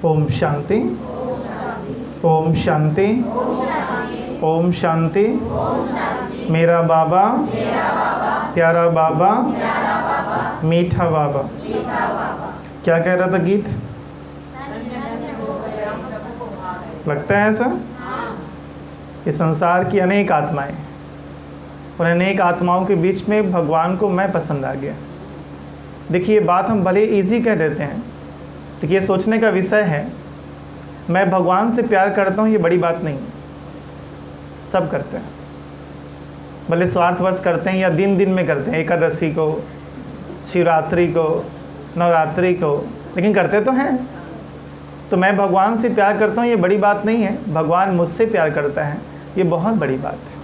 ओम शांति, ओम शांति, ओम शांति। मेरा बाबा, प्यारा बाबा, मीठा बाबा। क्या कह रहा था गीत? लगता है ऐसा? इस संसार की अनेक आत्माएं, और अनेक आत्माओं के बीच में भगवान को मैं पसंद आ गया। देखिए, ये बात हम भले इजी कह देते हैं, लेकिन ये सोचने का विषय है। मैं भगवान से प्यार करता हूँ, ये बड़ी बात नहीं है। सब करते हैं, भले स्वार्थवश करते हैं या दिन दिन में करते हैं, एकादशी को, शिवरात्रि को, नवरात्रि को, लेकिन करते तो हैं। तो मैं भगवान से प्यार करता हूँ, ये बड़ी बात नहीं है। भगवान मुझसे प्यार करता है, ये बहुत बड़ी बात है।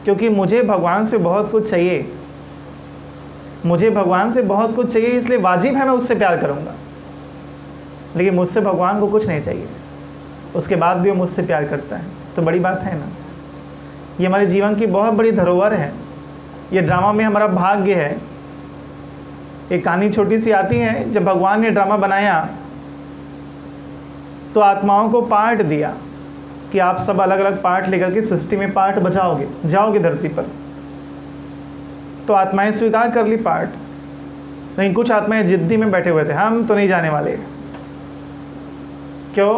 क्योंकि मुझे भगवान से बहुत कुछ चाहिए, मुझे भगवान से बहुत कुछ चाहिए, इसलिए वाजिब है मैं उससे प्यार करूँगा। लेकिन मुझसे भगवान को कुछ नहीं चाहिए, उसके बाद भी वो मुझसे प्यार करता है, तो बड़ी बात है ना। ये हमारे जीवन की बहुत बड़ी धरोहर है। ये ड्रामा में हमारा भाग्य है। एक कहानी छोटी सी आती है, जब भगवान ने ड्रामा बनाया तो आत्माओं को पार्ट दिया कि आप सब अलग अलग पार्ट लेकर के सृष्टि में पार्ट बचाओगे, जाओगे धरती पर। तो आत्माएं स्वीकार कर ली पार्ट, लेकिन कुछ आत्माएं जिद्दी में बैठे हुए थे, हम तो नहीं जाने वाले। क्यों?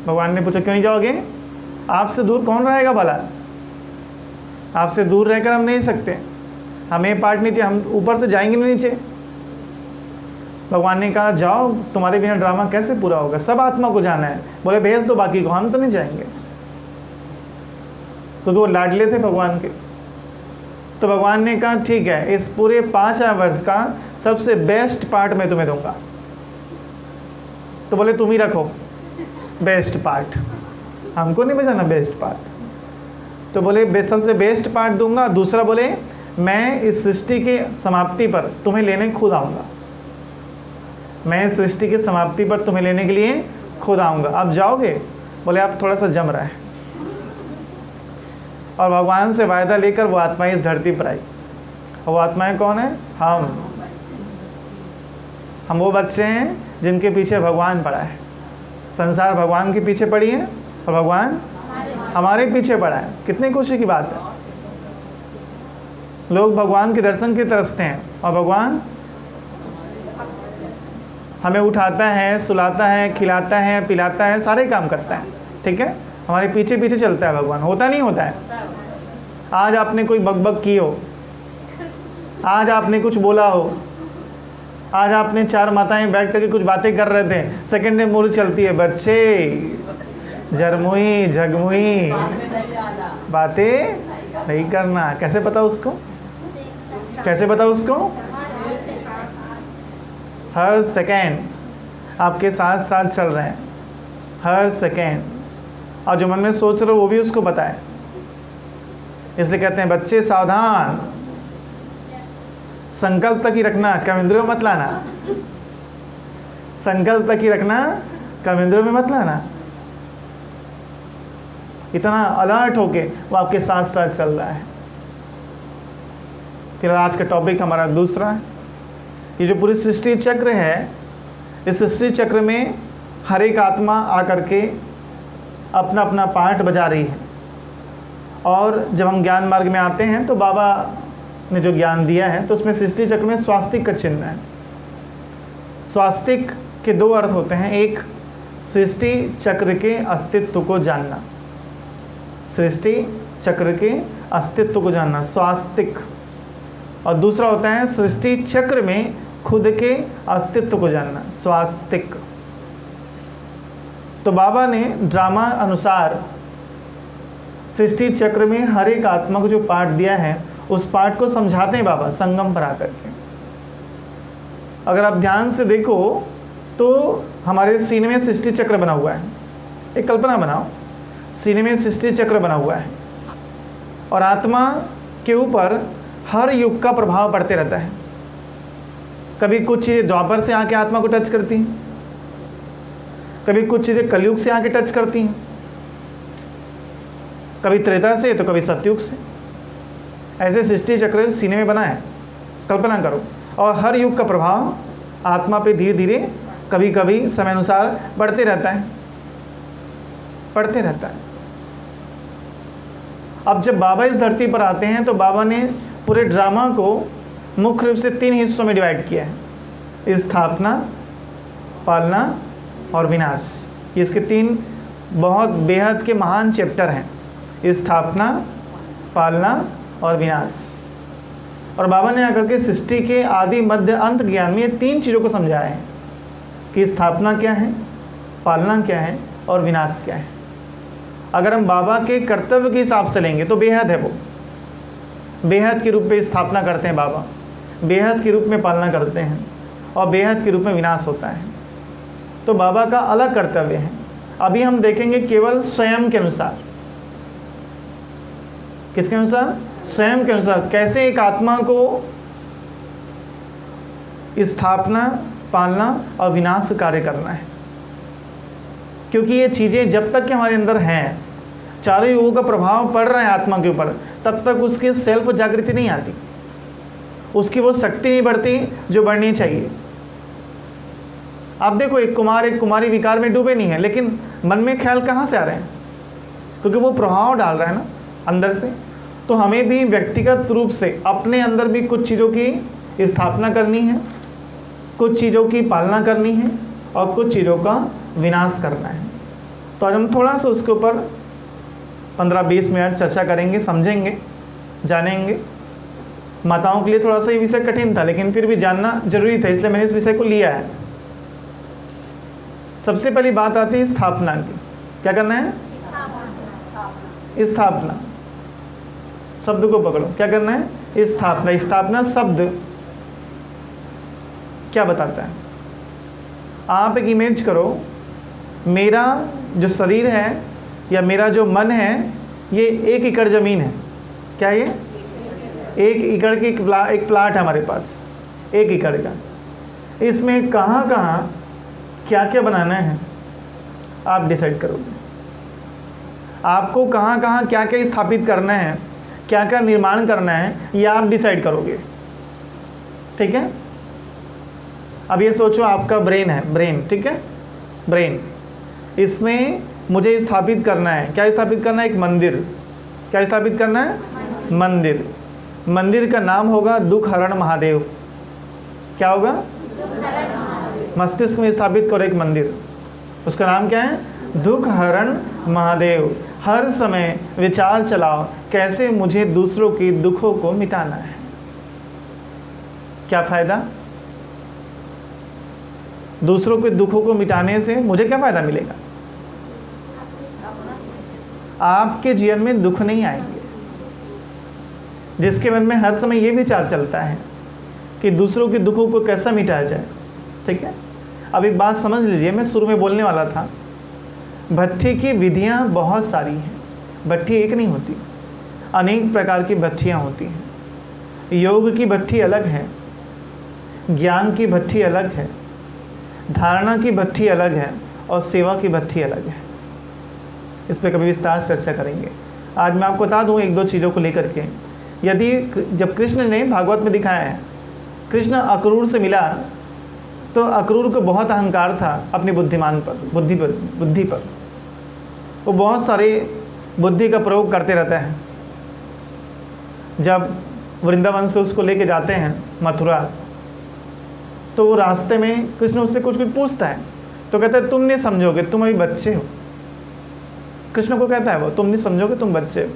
भगवान ने पूछा, क्यों नहीं जाओगे? आपसे दूर कौन रहेगा भला? आपसे दूर रहकर हम नहीं सकते, हमें पार्ट नीचे, हम ऊपर से जाएंगे नहीं नीचे। भगवान ने कहा, जाओ, तुम्हारे बिना ड्रामा कैसे पूरा होगा, सब आत्मा को जाना है। बोले, भेज दो बाकी को, हम तो नहीं जाएंगे, क्योंकि वो लाडले थे भगवान के। तो भगवान ने कहा, ठीक है, इस पूरे 5 वर्ष का सबसे बेस्ट पार्ट मैं तुम्हें दूंगा। तो बोले, तुम ही रखो बेस्ट पार्ट, हमको नहीं बचाना बेस्ट पार्ट। तो बोले, सबसे बेस्ट पार्ट दूंगा। दूसरा बोले, मैं इस सृष्टि की समाप्ति पर तुम्हें लेने खुद आऊँगा, मैं इस सृष्टि की समाप्ति पर तुम्हें लेने के लिए खुद आऊँगा। आप जाओगे? बोले, आप थोड़ा सा जम रहा है। और भगवान से वायदा लेकर वो आत्माएं इस धरती पर आई। और वो आत्माएं कौन है? हम वो बच्चे हैं जिनके पीछे भगवान पड़ा है। संसार भगवान के पीछे पड़ी है और भगवान हमारे पीछे पड़ा है। कितनी खुशी की बात है। लोग भगवान के दर्शन के तरसते हैं, और भगवान हमें उठाता है, सुलाता है, खिलाता है, पिलाता है, सारे काम करता है। ठीक है, हमारे पीछे पीछे चलता है भगवान। होता नहीं होता है? आज आपने कोई बकबक की हो, आज आपने कुछ बोला हो, आज आपने 4 माताएं बैठ करके कुछ बातें कर रहे थे, सेकंड में मूर्ख चलती है, बच्चे झरमुई झगमुई बातें नहीं करना। कैसे पता उसको? कैसे पता उसको? हर सेकेंड आपके साथ साथ चल रहे हैं, हर सेकेंड। और जो मन में सोच रहे हो वो भी उसको पता है। इसलिए कहते हैं, बच्चे सावधान, संकल्प तक ही रखना, कर्मेंद्रियों में मत लाना। संकल्प तक ही रखना, कर्मेंद्रियों में मत लाना। इतना अलर्ट होके वो आपके साथ साथ चल रहा है। फिर आज का टॉपिक हमारा दूसरा है। ये जो पूरी सृष्टि चक्र है, इस सृष्टि चक्र में हर एक आत्मा आकर के अपना अपना पार्ट बजा रही है। और जब हम ज्ञान मार्ग में आते हैं तो बाबा ने जो ज्ञान दिया है, तो उसमें सृष्टि चक्र में स्वास्तिक का चिन्ह है। स्वास्तिक के 2 अर्थ होते हैं। एक, सृष्टि चक्र के अस्तित्व को जानना, सृष्टि चक्र के अस्तित्व को जानना, स्वास्तिक। और दूसरा होता है सृष्टि चक्र में खुद के अस्तित्व को जानना, स्वास्तिक। तो बाबा ने ड्रामा अनुसार सृष्टि चक्र में हर एक आत्मा को जो पार्ट दिया है, उस पार्ट को समझाते हैं बाबा संगम पर आकर के। अगर आप ध्यान से देखो तो हमारे सीने में सृष्टि चक्र बना हुआ है। एक कल्पना बनाओ, सीने में सृष्टि चक्र बना हुआ है, और आत्मा के ऊपर हर युग का प्रभाव पड़ते रहता है। कभी कुछ चीज़ें द्वापर से आके आत्मा को टच करती हैं, कभी कुछ चीज़ें कलयुग से आके टच करती हैं, कभी त्रेता से तो कभी सतयुग से। ऐसे सृष्टि चक्र सीने में बना है, कल्पना करो। और हर युग का प्रभाव आत्मा पे धीरे धीरे कभी कभी समय अनुसार बढ़ते रहता है। अब जब बाबा इस धरती पर आते हैं तो बाबा ने पूरे ड्रामा को मुख्य रूप से 3 हिस्सों में डिवाइड किया है: स्थापना, पालना और विनाश। ये इसके 3 बहुत बेहद के महान चैप्टर हैं: स्थापना, पालना और विनाश। और बाबा ने आकर के सृष्टि के आदि मध्य अंत ज्ञान में ये 3 चीज़ों को समझाया है कि स्थापना क्या है, पालना क्या है और विनाश क्या है। अगर हम बाबा के कर्तव्य के हिसाब से लेंगे तो बेहद है, वो बेहद के रूप में स्थापना करते हैं बाबा, बेहद के रूप में पालना करते हैं और बेहद के रूप में विनाश होता है। तो बाबा का अलग कर्तव्य है। अभी हम देखेंगे केवल स्वयं के अनुसार। किसके अनुसार? स्वयं के अनुसार। कैसे एक आत्मा को स्थापना, पालना और विनाश कार्य करना है। क्योंकि ये चीज़ें जब तक कि हमारे अंदर हैं, चारों युगों का प्रभाव पड़ रहा है आत्मा के ऊपर, तब तक उसकी सेल्फ जागृति नहीं आती, उसकी वो शक्ति नहीं बढ़ती जो बढ़नी चाहिए। आप देखो, एक कुमारी विकार में डूबे नहीं है, लेकिन मन में ख्याल कहाँ से आ रहे हैं? क्योंकि वो प्रभाव डाल रहा है ना अंदर से। तो हमें भी व्यक्तिगत रूप से अपने अंदर भी कुछ चीज़ों की स्थापना करनी है, कुछ चीज़ों की पालना करनी है और कुछ चीज़ों का विनाश करना है। तो आज हम थोड़ा सा उसके ऊपर 15-20 मिनट चर्चा करेंगे, समझेंगे, जानेंगे। माताओं के लिए थोड़ा सा ये विषय कठिन था, लेकिन फिर भी जानना जरूरी था, इसलिए मैंने इस विषय को लिया है। सबसे पहली बात आती है स्थापना की। क्या करना है? स्थापना। शब्द को पकड़ो, क्या करना है? स्थापना। स्थापना शब्द क्या बताता है? आप एक इमेज करो, मेरा जो शरीर है या मेरा जो मन है, ये 1 एकड़ ज़मीन है। क्या ये 1 एकड़ की एक प्लाट है हमारे पास, 1 एकड़ का। इसमें कहाँ कहाँ क्या क्या बनाना है आप डिसाइड करोगे। आपको कहाँ कहाँ क्या क्या स्थापित करना है, क्या क्या निर्माण करना है, ये आप डिसाइड करोगे। ठीक है? अब ये सोचो, आपका ब्रेन है, ब्रेन, ठीक है, ब्रेन। इसमें मुझे स्थापित करना है, क्या स्थापित करना है? एक मंदिर। क्या स्थापित करना है? मंदिर। मंदिर का नाम होगा दुख हरण महादेव। क्या होगा? मस्तिष्क में स्थापित करो एक मंदिर, उसका नाम क्या है? दुख हरण महादेव। हर समय विचार चलाओ, कैसे मुझे दूसरों की दुखों को मिटाना है। क्या फ़ायदा? दूसरों के दुखों को मिटाने से मुझे क्या फ़ायदा मिलेगा? आपके जीवन में दुख नहीं आएंगे। जिसके मन में हर समय ये विचार चलता है कि दूसरों के दुखों को कैसा मिटाया जाए। ठीक है? अब एक बात समझ लीजिए, मैं शुरू में बोलने वाला था, भट्ठी की विधियाँ बहुत सारी हैं। भट्ठी एक नहीं होती, अनेक प्रकार की भट्ठियाँ होती हैं। योग की भट्ठी अलग है, ज्ञान की भट्ठी अलग है, धारणा की भट्ठी अलग है और सेवा की भट्ठी अलग है। इस पर कभी विस्तार से चर्चा करेंगे। आज मैं आपको बता दूं 1-2 चीज़ों को लेकर के। यदि जब कृष्ण ने भागवत में दिखाया है, कृष्ण अक्रूर से मिला तो अक्रूर को बहुत अहंकार था अपनी बुद्धिमान पर, बुद्धि पर। वो बहुत सारे बुद्धि का प्रयोग करते रहता है। जब वृंदावन से उसको लेके जाते हैं मथुरा, तो वो रास्ते में कृष्ण उससे कुछ पूछता है, तो कहता है तुम नहीं समझोगे, तुम अभी बच्चे हो। कृष्ण को कहता है वो, तुम नहीं समझोगे, तुम बच्चे हो।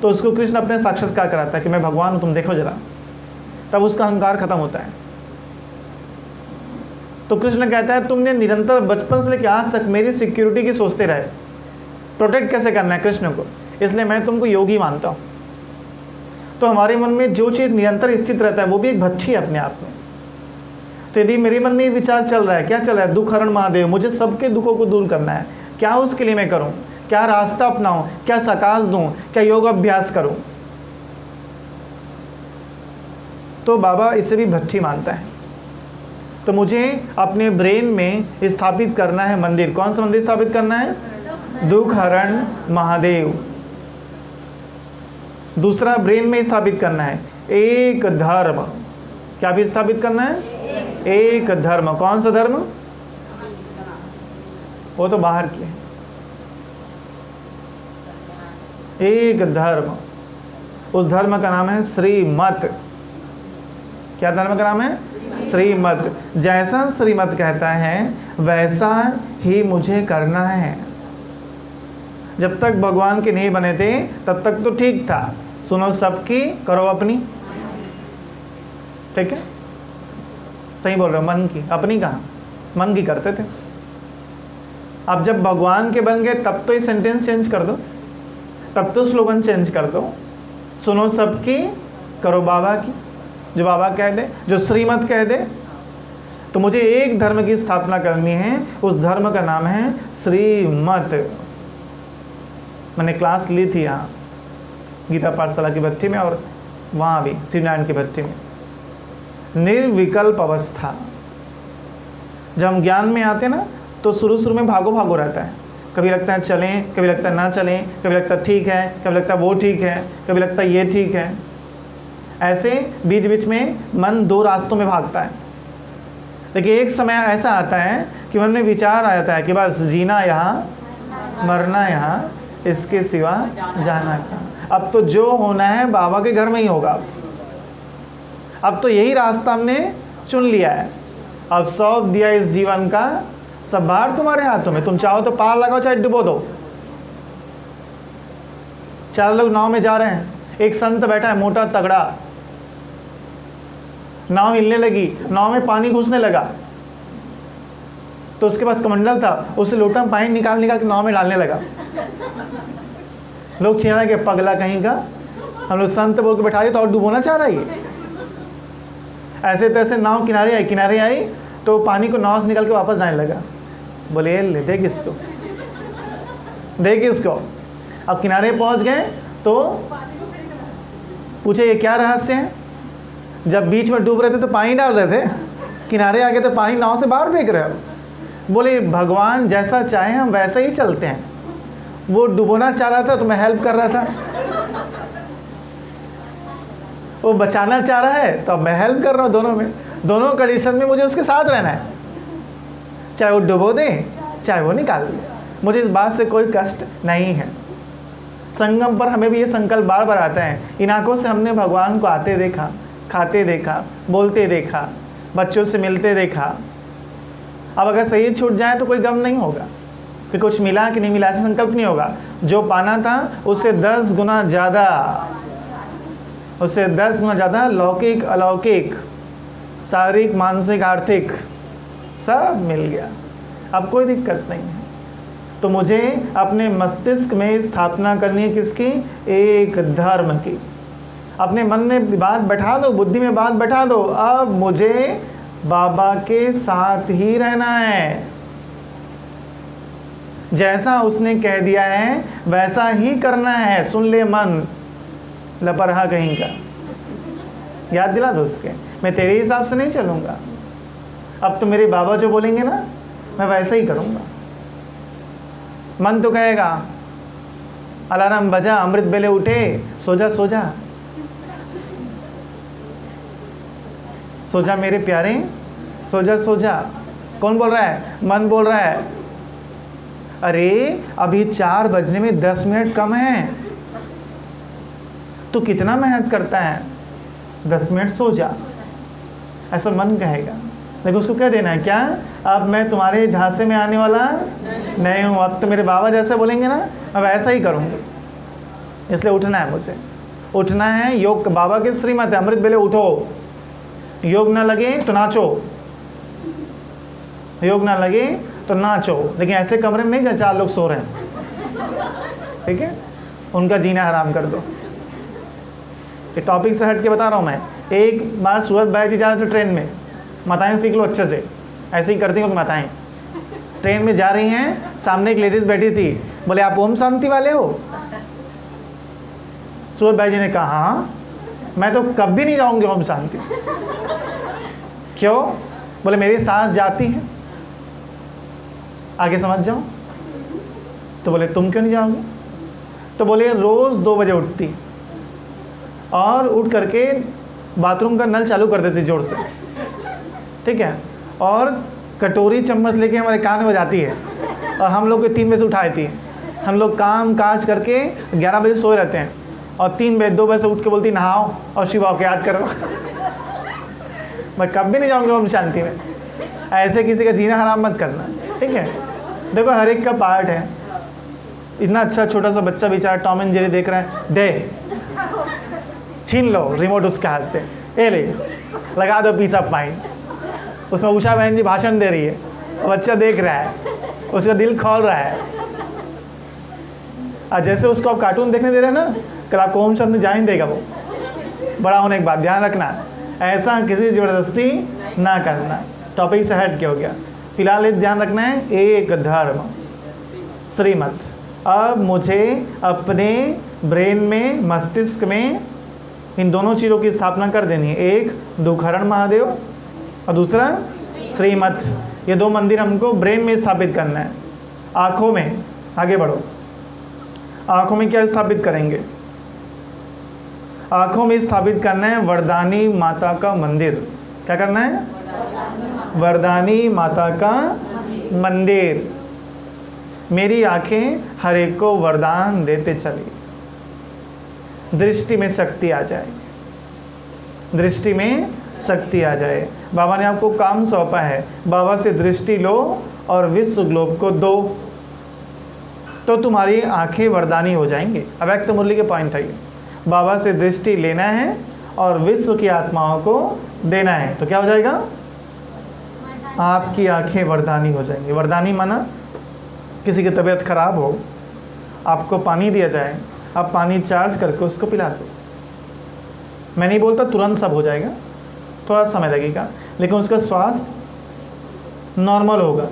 तो उसको कृष्ण अपने साक्षात्कार कराता है कि मैं भगवान हूँ, तुम देखो जरा। तब उसका अहंकार खत्म होता है। तो कृष्ण कहता है तुमने निरंतर बचपन से लेकर आज तक मेरी सिक्योरिटी की सोचते रहे, प्रोटेक्ट कैसे करना है कृष्ण को, इसलिए मैं तुमको योगी मानता हूँ। तो हमारे मन में जो चीज़ निरंतर स्थित रहता है वो भी एक भट्ठी है अपने आप में। तो यदि मेरे मन में ये विचार चल रहा है, क्या चल रहा है? दुख हरण महादेव, मुझे सबके दुखों को दूर करना है, क्या उसके लिए मैं करूं? क्या रास्ता अपनाऊं? क्या सकाश दूं? क्या योग अभ्यास करूं? तो बाबा इसे भी भट्ठी मानता है। तो मुझे अपने ब्रेन में स्थापित करना है मंदिर। कौन सा मंदिर स्थापित करना है? दुख हरण महादेव। दूसरा ब्रेन में स्थापित करना है एक धर्म। क्या भी स्थापित करना है? एक धर्म। कौन सा धर्म? वो तो बाहर की है। एक धर्म, उस धर्म का नाम है श्रीमत। क्या धर्म का नाम है? श्रीमत। जैसा श्रीमत कहता है वैसा ही मुझे करना है। जब तक भगवान के नहीं बने थे तब तक तो ठीक था, सुनो सबकी करो अपनी। ठीक है, सही बोल रहे हो। मन की अपनी कहाँ, मन की करते थे। अब जब भगवान के बन गए तब तो ये सेंटेंस चेंज कर दो, तब तो स्लोगन चेंज कर दो, सुनो सबकी करो बाबा की। जो बाबा कह दे, जो श्रीमत कह दे। तो मुझे एक धर्म की स्थापना करनी है, उस धर्म का नाम है श्रीमत। मैंने क्लास ली थी यहाँ गीता पाठशाला की भट्टी में, और वहाँ भी श्रीनारायण की भट्टी में। निर्विकल्प अवस्था। जब हम ज्ञान में आते ना तो शुरू शुरू में भागो भागो रहता है। कभी लगता है चलें, कभी लगता है ना चलें, कभी लगता है ठीक है, कभी लगता है वो ठीक है, कभी लगता है ये ठीक है। ऐसे बीच बीच में मन दो रास्तों में भागता है। लेकिन एक समय ऐसा आता है कि मन में विचार आ जाता है कि बस जीना यहाँ, मरना यहाँ, इसके सिवा जाना कहाँ। अब तो जो होना है बाबा के घर में ही होगा। अब तो यही रास्ता हमने चुन लिया है। अब सौंप दिया इस जीवन का सब भार तुम्हारे हाथों में। तुम चाहो तो पार लगाओ, चाहे डुबो दो। 4 लोग नाव में जा रहे हैं, एक संत बैठा है मोटा तगड़ा, नाव हिलने लगी, नाव में पानी घुसने लगा, तो उसके पास कमंडल था, उससे लोटा में पानी निकाल निकाल के नाव में डालने लगा। लोग चिल्ला के पगला कहीं का, हम लोग संत बोल के बैठा दिए तो और डुबोना चाह रहा है। ऐसे तैसे नाव किनारे आई तो पानी को नाव से निकाल के वापस जाने लगा। बोले ले देख इसको, देख इसको। अब किनारे पहुंच गए तो पूछे ये क्या रहस्य है? जब बीच में डूब रहे थे तो पानी डाल रहे थे, किनारे आ गए तो पानी नाव से बाहर फेंक रहे हो। बोले भगवान जैसा चाहे हम वैसा ही चलते हैं। वो डुबोना चाह रहा था तो मैं हेल्प कर रहा था, वो बचाना चाह रहा है तो मैं हेल्प कर रहा हूँ। दोनों में, दोनों कंडीशन में मुझे उसके साथ रहना है। चाहे वो डुबो दे, चाहे वो निकाल दे, मुझे इस बात से कोई कष्ट नहीं है। संगम पर हमें भी ये संकल्प बार बार आता है। इन आंखों से हमने भगवान को आते देखा, खाते देखा, बोलते देखा, बच्चों से मिलते देखा। अब अगर शरीर छूट जाए तो कोई गम नहीं होगा कि कुछ मिला कि नहीं मिला, ऐसा संकल्प नहीं होगा। जो पाना था उससे 10 गुना ज़्यादा, उससे 10 गुना ज़्यादा लौकिक अलौकिक, शारीरिक मानसिक आर्थिक सब मिल गया। अब कोई दिक्कत नहीं है। तो मुझे अपने मस्तिष्क में स्थापना करनी है किसकी? एक धर्म की। अपने मन में बात बैठा दो, बुद्धि में बात बैठा दो, अब मुझे बाबा के साथ ही रहना है। जैसा उसने कह दिया है वैसा ही करना है। सुन ले मन, लपरहा कहीं का, याद दिला दो उसके। मैं तेरे हिसाब से नहीं चलूँगा। अब तो मेरे बाबा जो बोलेंगे ना मैं वैसा ही करूँगा। मन तो कहेगा अलार्म बजा, अमृत बेले उठे, सो जा सो जा, सो जा मेरे प्यारे, सो जा सो जा। कौन बोल रहा है? मन बोल रहा है। अरे अभी 4 बजने में 10 मिनट कम है, तू कितना मेहनत करता है, 10 मिनट सो जा, ऐसा मन कहेगा। लेकिन उसको कह देना है क्या? अब मैं तुम्हारे झांसे में आने वाला नहीं हूँ। अब तो मेरे बाबा जैसे बोलेंगे ना मैं वैसा ही करूँगी। इसलिए उठना है, मुझे उठना है। योग बाबा के श्रीमत है, अमृत बेले उठो। योग ना लगे तो नाचो, योग ना लगे तो नाचो, लेकिन ऐसे कमरे में नहीं जहाँ 4 लोग सो रहे हैं। ठीक है, उनका जीना हराम कर दो। ये टॉपिक से हट के बता रहा हूँ मैं। एक बार सूरत भाई जी जा रहे थे ट्रेन में, माताएं सीख लो अच्छे से, ऐसे ही करती हैं माताएं। ट्रेन में जा रही हैं, सामने एक लेडीज़ बैठी थी, बोले आप ओम शांति वाले हो? सूरत भाई जी ने कहा हाँ, मैं तो कभी नहीं जाऊंगी ओम शांति। क्यों? बोले मेरी सांस जाती है, आगे समझ जाओ। तो बोले तुम क्यों नहीं जाओगे? तो बोले रोज़ 2 बजे उठती और उठ करके बाथरूम का नल चालू कर देती जोर से, ठीक है, और कटोरी चम्मच लेके हमारे कान में बजाती है और हम लोग को 3 बजे से उठा देती है। हम लोग काम काज करके 11 बजे सोए रहते हैं और 3 बजे 2 बजे से उठ के बोलती नहाओ और शिव को याद करो। मैं कभी नहीं जाऊँगा ओम शांति में। ऐसे किसी का जीना हराम मत करना, ठीक है। देखो हर एक का पार्ट है। इतना अच्छा छोटा सा बच्चा बेचारा टॉम एंड जेरी देख रहा है, दे छीन लो रिमोट उसके हाथ से, ए ले लगा दो पीस ऑफ माइंड। उसमें उषा बहन जी भाषण दे रही है, बच्चा देख रहा है, उसका दिल खोल रहा है। और जैसे उसको आप कार्टून देखने दे रहे हैं ना, कल आपको ओम शब्द जान देगा वो। बड़ा होने के बाद ध्यान रखना, ऐसा किसी ज़बरदस्ती ना करना। टॉपिक से हट के हो गया। फिलहाल एक ध्यान रखना है, एक धर्म श्रीमत। अब मुझे अपने ब्रेन में, मस्तिष्क में इन दोनों चीज़ों की स्थापना कर देनी है। एक दुखहरण महादेव और दूसरा श्रीमत। ये 2 मंदिर हमको ब्रेन में स्थापित करना है। आँखों में, आगे बढ़ो, आँखों में क्या स्थापित करेंगे? आँखों में स्थापित करना है वरदानी माता का मंदिर। क्या करना है? वरदानी माता का मंदिर। मेरी आंखें हर एक को वरदान देते चली, दृष्टि में शक्ति आ जाए, दृष्टि में शक्ति आ जाए। बाबा ने आपको काम सौंपा है, बाबा से दृष्टि लो और विश्व ग्लोब को दो, तो तुम्हारी आंखें वरदानी हो जाएंगी। अव्यक्त मुरली के पॉइंट है, बाबा से दृष्टि लेना है और विश्व की आत्माओं को देना है, तो क्या हो जाएगा? आपकी आंखें वरदानी हो जाएंगी। वरदानी माना किसी की तबीयत खराब हो, आपको पानी दिया जाए, आप पानी चार्ज करके उसको पिला दो। मैं नहीं बोलता तुरंत सब हो जाएगा, थोड़ा समय लगेगा, लेकिन उसका श्वास नॉर्मल होगा,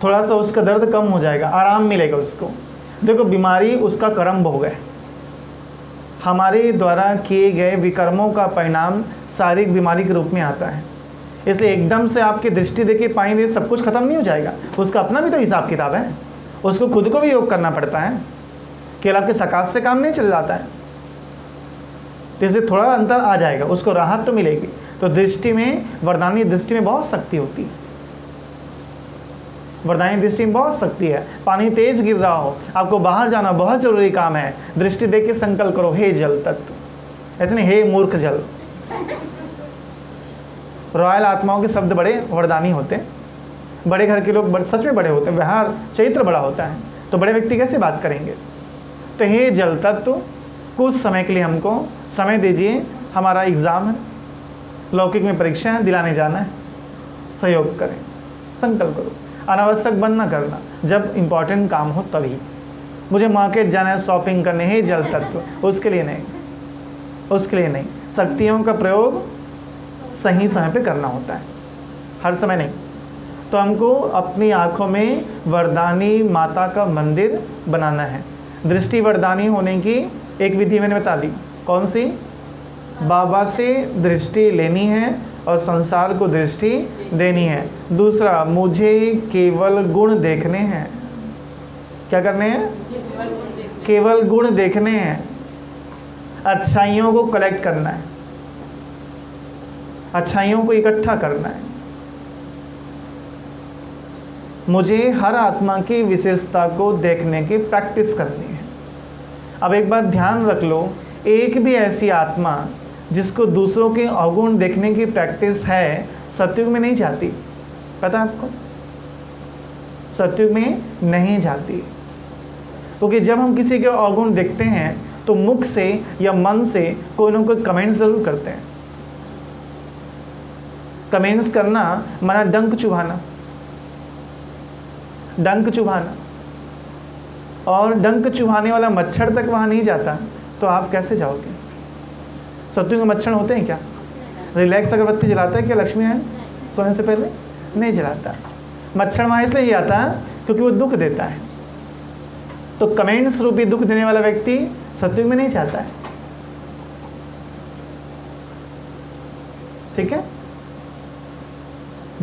थोड़ा सा उसका दर्द कम हो जाएगा, आराम मिलेगा उसको। देखो बीमारी उसका कर्म भोग है। हमारे द्वारा किए गए विकर्मों का परिणाम शारीरिक बीमारी के रूप में आता है। इसलिए एकदम से आपकी दृष्टि देखिए पाएंगे सब कुछ खत्म नहीं हो जाएगा, उसका अपना भी तो हिसाब किताब है। उसको खुद को भी योग करना पड़ता है, केवल आपके सकाश से काम नहीं चल जाता है। तो इससे थोड़ा अंतर आ जाएगा, उसको राहत तो मिलेगी। तो दृष्टि में, वरदानी दृष्टि में बहुत शक्ति होती है। वरदानी दृष्टि में बहुत शक्ति है। पानी तेज गिर रहा हो, आपको बाहर जाना बहुत जरूरी काम है, दृष्टि देख के संकल्प करो, हे जल तत्व, ऐसे नहीं हे मूर्ख जल। रॉयल आत्माओं के शब्द बड़े वरदानी होते हैं। बड़े घर के लोग सच में बड़े होते हैं, व्यवहार चरित्र बड़ा होता है, तो बड़े व्यक्ति कैसे बात करेंगे? तो हे जल तत्व, कुछ समय के लिए हमको समय दीजिए, हमारा एग्ज़ाम है, लौकिक में परीक्षा है, दिलाने जाना है, सहयोग करें, संकल्प करो। अनावश्यक बंद ना करना, जब इम्पोर्टेंट काम हो तभी। मुझे मार्केट जाना है, शॉपिंग करने, हे जल तत्व, उसके लिए नहीं, उसके लिए नहीं। शक्तियों का प्रयोग सही समय पे करना होता है, हर समय नहीं। तो हमको अपनी आँखों में वरदानी माता का मंदिर बनाना है। दृष्टि वरदानी होने की एक विधि मैंने बता दी, कौन सी? बाबा से दृष्टि लेनी है और संसार को दृष्टि देनी है। दूसरा, मुझे केवल गुण देखने हैं। क्या करने हैं? केवल गुण देखने हैं। अच्छाइयों को कलेक्ट करना है, अच्छाइयों को इकट्ठा करना है। मुझे हर आत्मा की विशेषता को देखने की प्रैक्टिस करनी है। अब एक बात ध्यान रख लो, एक भी ऐसी आत्मा जिसको दूसरों के अवगुण देखने की प्रैक्टिस है, सतयुग में नहीं जाती। पता है आपको? सतयुग में नहीं जाती, क्योंकि जब हम किसी के अवगुण देखते हैं तो मुख से या मन से कोई ना कोई कमेंट्स ज़रूर करते हैं। कमेंट्स करना माना डंक चुभाना, डंक चुभाना। और डंक चुभाने वाला मच्छर तक वहाँ नहीं जाता, तो आप कैसे जाओगे? सत्युग में मच्छर होते हैं क्या? रिलैक्स अगरबत्ती जलाता है क्या लक्ष्मी है सोने से पहले? नहीं जलाता। मच्छर वहाँ इसलिए ही आता है क्योंकि वो दुख देता है। तो कमेंट्स रूपी दुख देने वाला व्यक्ति सत्युग में नहीं जाता है। ठीक है?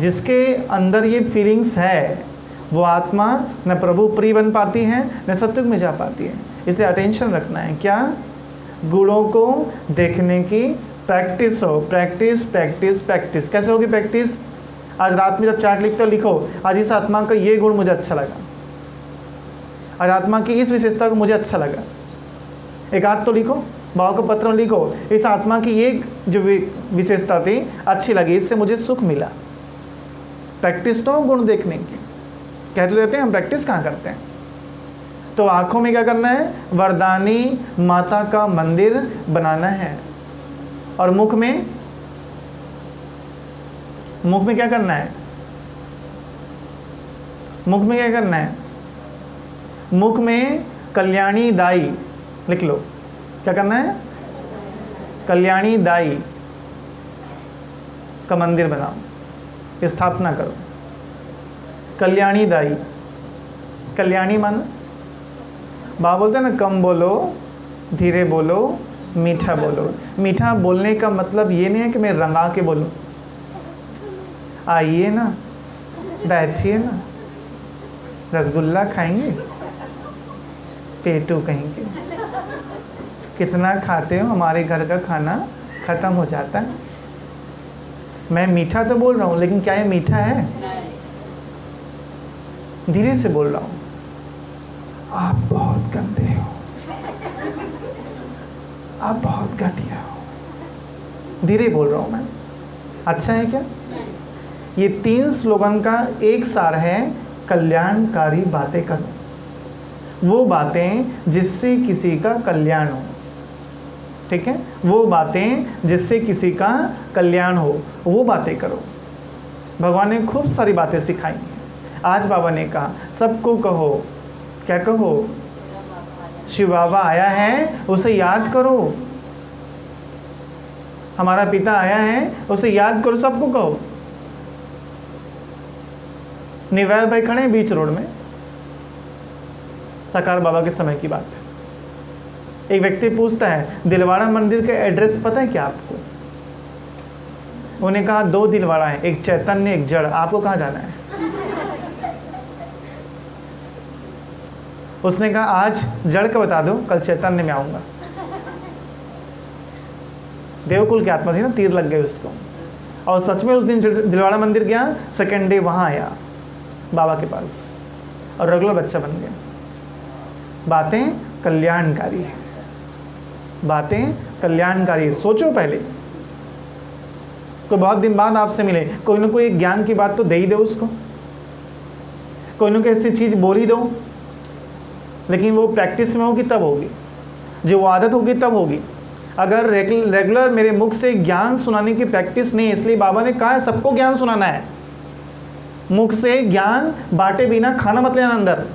जिसके अंदर ये फीलिंग्स है वो आत्मा न प्रभु प्रिय बन पाती है न सत्युग में जा पाती है। इसलिए अटेंशन रखना है। क्या? गुणों को देखने की प्रैक्टिस हो, प्रैक्टिस प्रैक्टिस प्रैक्टिस। कैसे होगी प्रैक्टिस? आज रात में जब चार्ट लिखते हो लिखो, आज इस आत्मा का ये गुण मुझे अच्छा लगा, आज आत्मा की इस विशेषता को मुझे अच्छा लगा। एक आध तो लिखो, भाव का पत्र में लिखो, इस आत्मा की ये जो विशेषता थी अच्छी लगी, इससे मुझे सुख मिला। प्रैक्टिस तो गुण देखने की कह तो देते हैं, हम प्रैक्टिस कहाँ करते हैं? तो आंखों में क्या करना है? वरदानी माता का मंदिर बनाना है। और मुख में क्या करना है? मुख में क्या करना है? मुख में कल्याणी दाई लिख लो। क्या करना है? कल्याणी दाई का मंदिर बनाओ, स्थापना करो। कल्याणी दाई, कल्याणी मानो, बाबा बोलते हैं ना, कम बोलो, धीरे बोलो, मीठा बोलो। मीठा बोलने का मतलब ये नहीं है कि मैं रंगा के बोलूं। आइए ना, बैठिए ना, रसगुल्ला खाएंगे, पेटू कहेंगे, कितना खाते हो, हमारे घर का खाना खत्म हो जाता है। मैं मीठा तो बोल रहा हूँ, लेकिन क्या ये मीठा है? धीरे से बोल रहा हूँ। आप बहुत गंदे हो, आप बहुत घटिया हो, धीरे बोल रहा हूँ मैं। अच्छा है क्या? ये 3 स्लोगन का एक सार है, कल्याणकारी बातें करो। वो बातें जिससे किसी का कल्याण हो, ठीक है? वो बातें जिससे किसी का कल्याण हो, वो बातें करो। भगवान ने खूब सारी बातें सिखाई हैं। आज बाबा ने कहा सबको कहो, क्या कहो? शिव बाबा आया है, उसे याद करो। हमारा पिता आया है, उसे याद करो, सबको कहो। निवैर भाई खड़े हैं बीच रोड में, साकार बाबा के समय की बात है। एक व्यक्ति पूछता है, दिलवाड़ा मंदिर का एड्रेस पता है क्या आपको? उन्होंने कहा 2 दिलवाड़ा है, एक चैतन्य एक जड़, आपको कहाँ जाना है? उसने कहा आज जड़ का बता दो, कल चैतन्य में आऊंगा। देवकुल की आत्मा थी ना, तीर लग गए उसको। और सच में उस दिन दिलवाड़ा मंदिर गया, सेकेंड डे वहां आया बाबा के पास और रेगुलर बच्चा बन गया। बातें कल्याणकारी है, बातें कल्याणकारी। सोचो पहले, कोई बहुत दिन बाद आपसे मिले, कोई ना कोई ज्ञान की बात तो दे ही दो उसको, कोई ना कोई ऐसी चीज बोल ही दो। लेकिन वो प्रैक्टिस में होगी तब होगी, जो वो आदत होगी तब होगी। अगर रेगुलर मेरे मुख से ज्ञान सुनाने की प्रैक्टिस नहीं है, इसलिए बाबा ने कहा है सबको ज्ञान सुनाना है। मुख से ज्ञान बांटे बिना खाना मत लेना अंदर।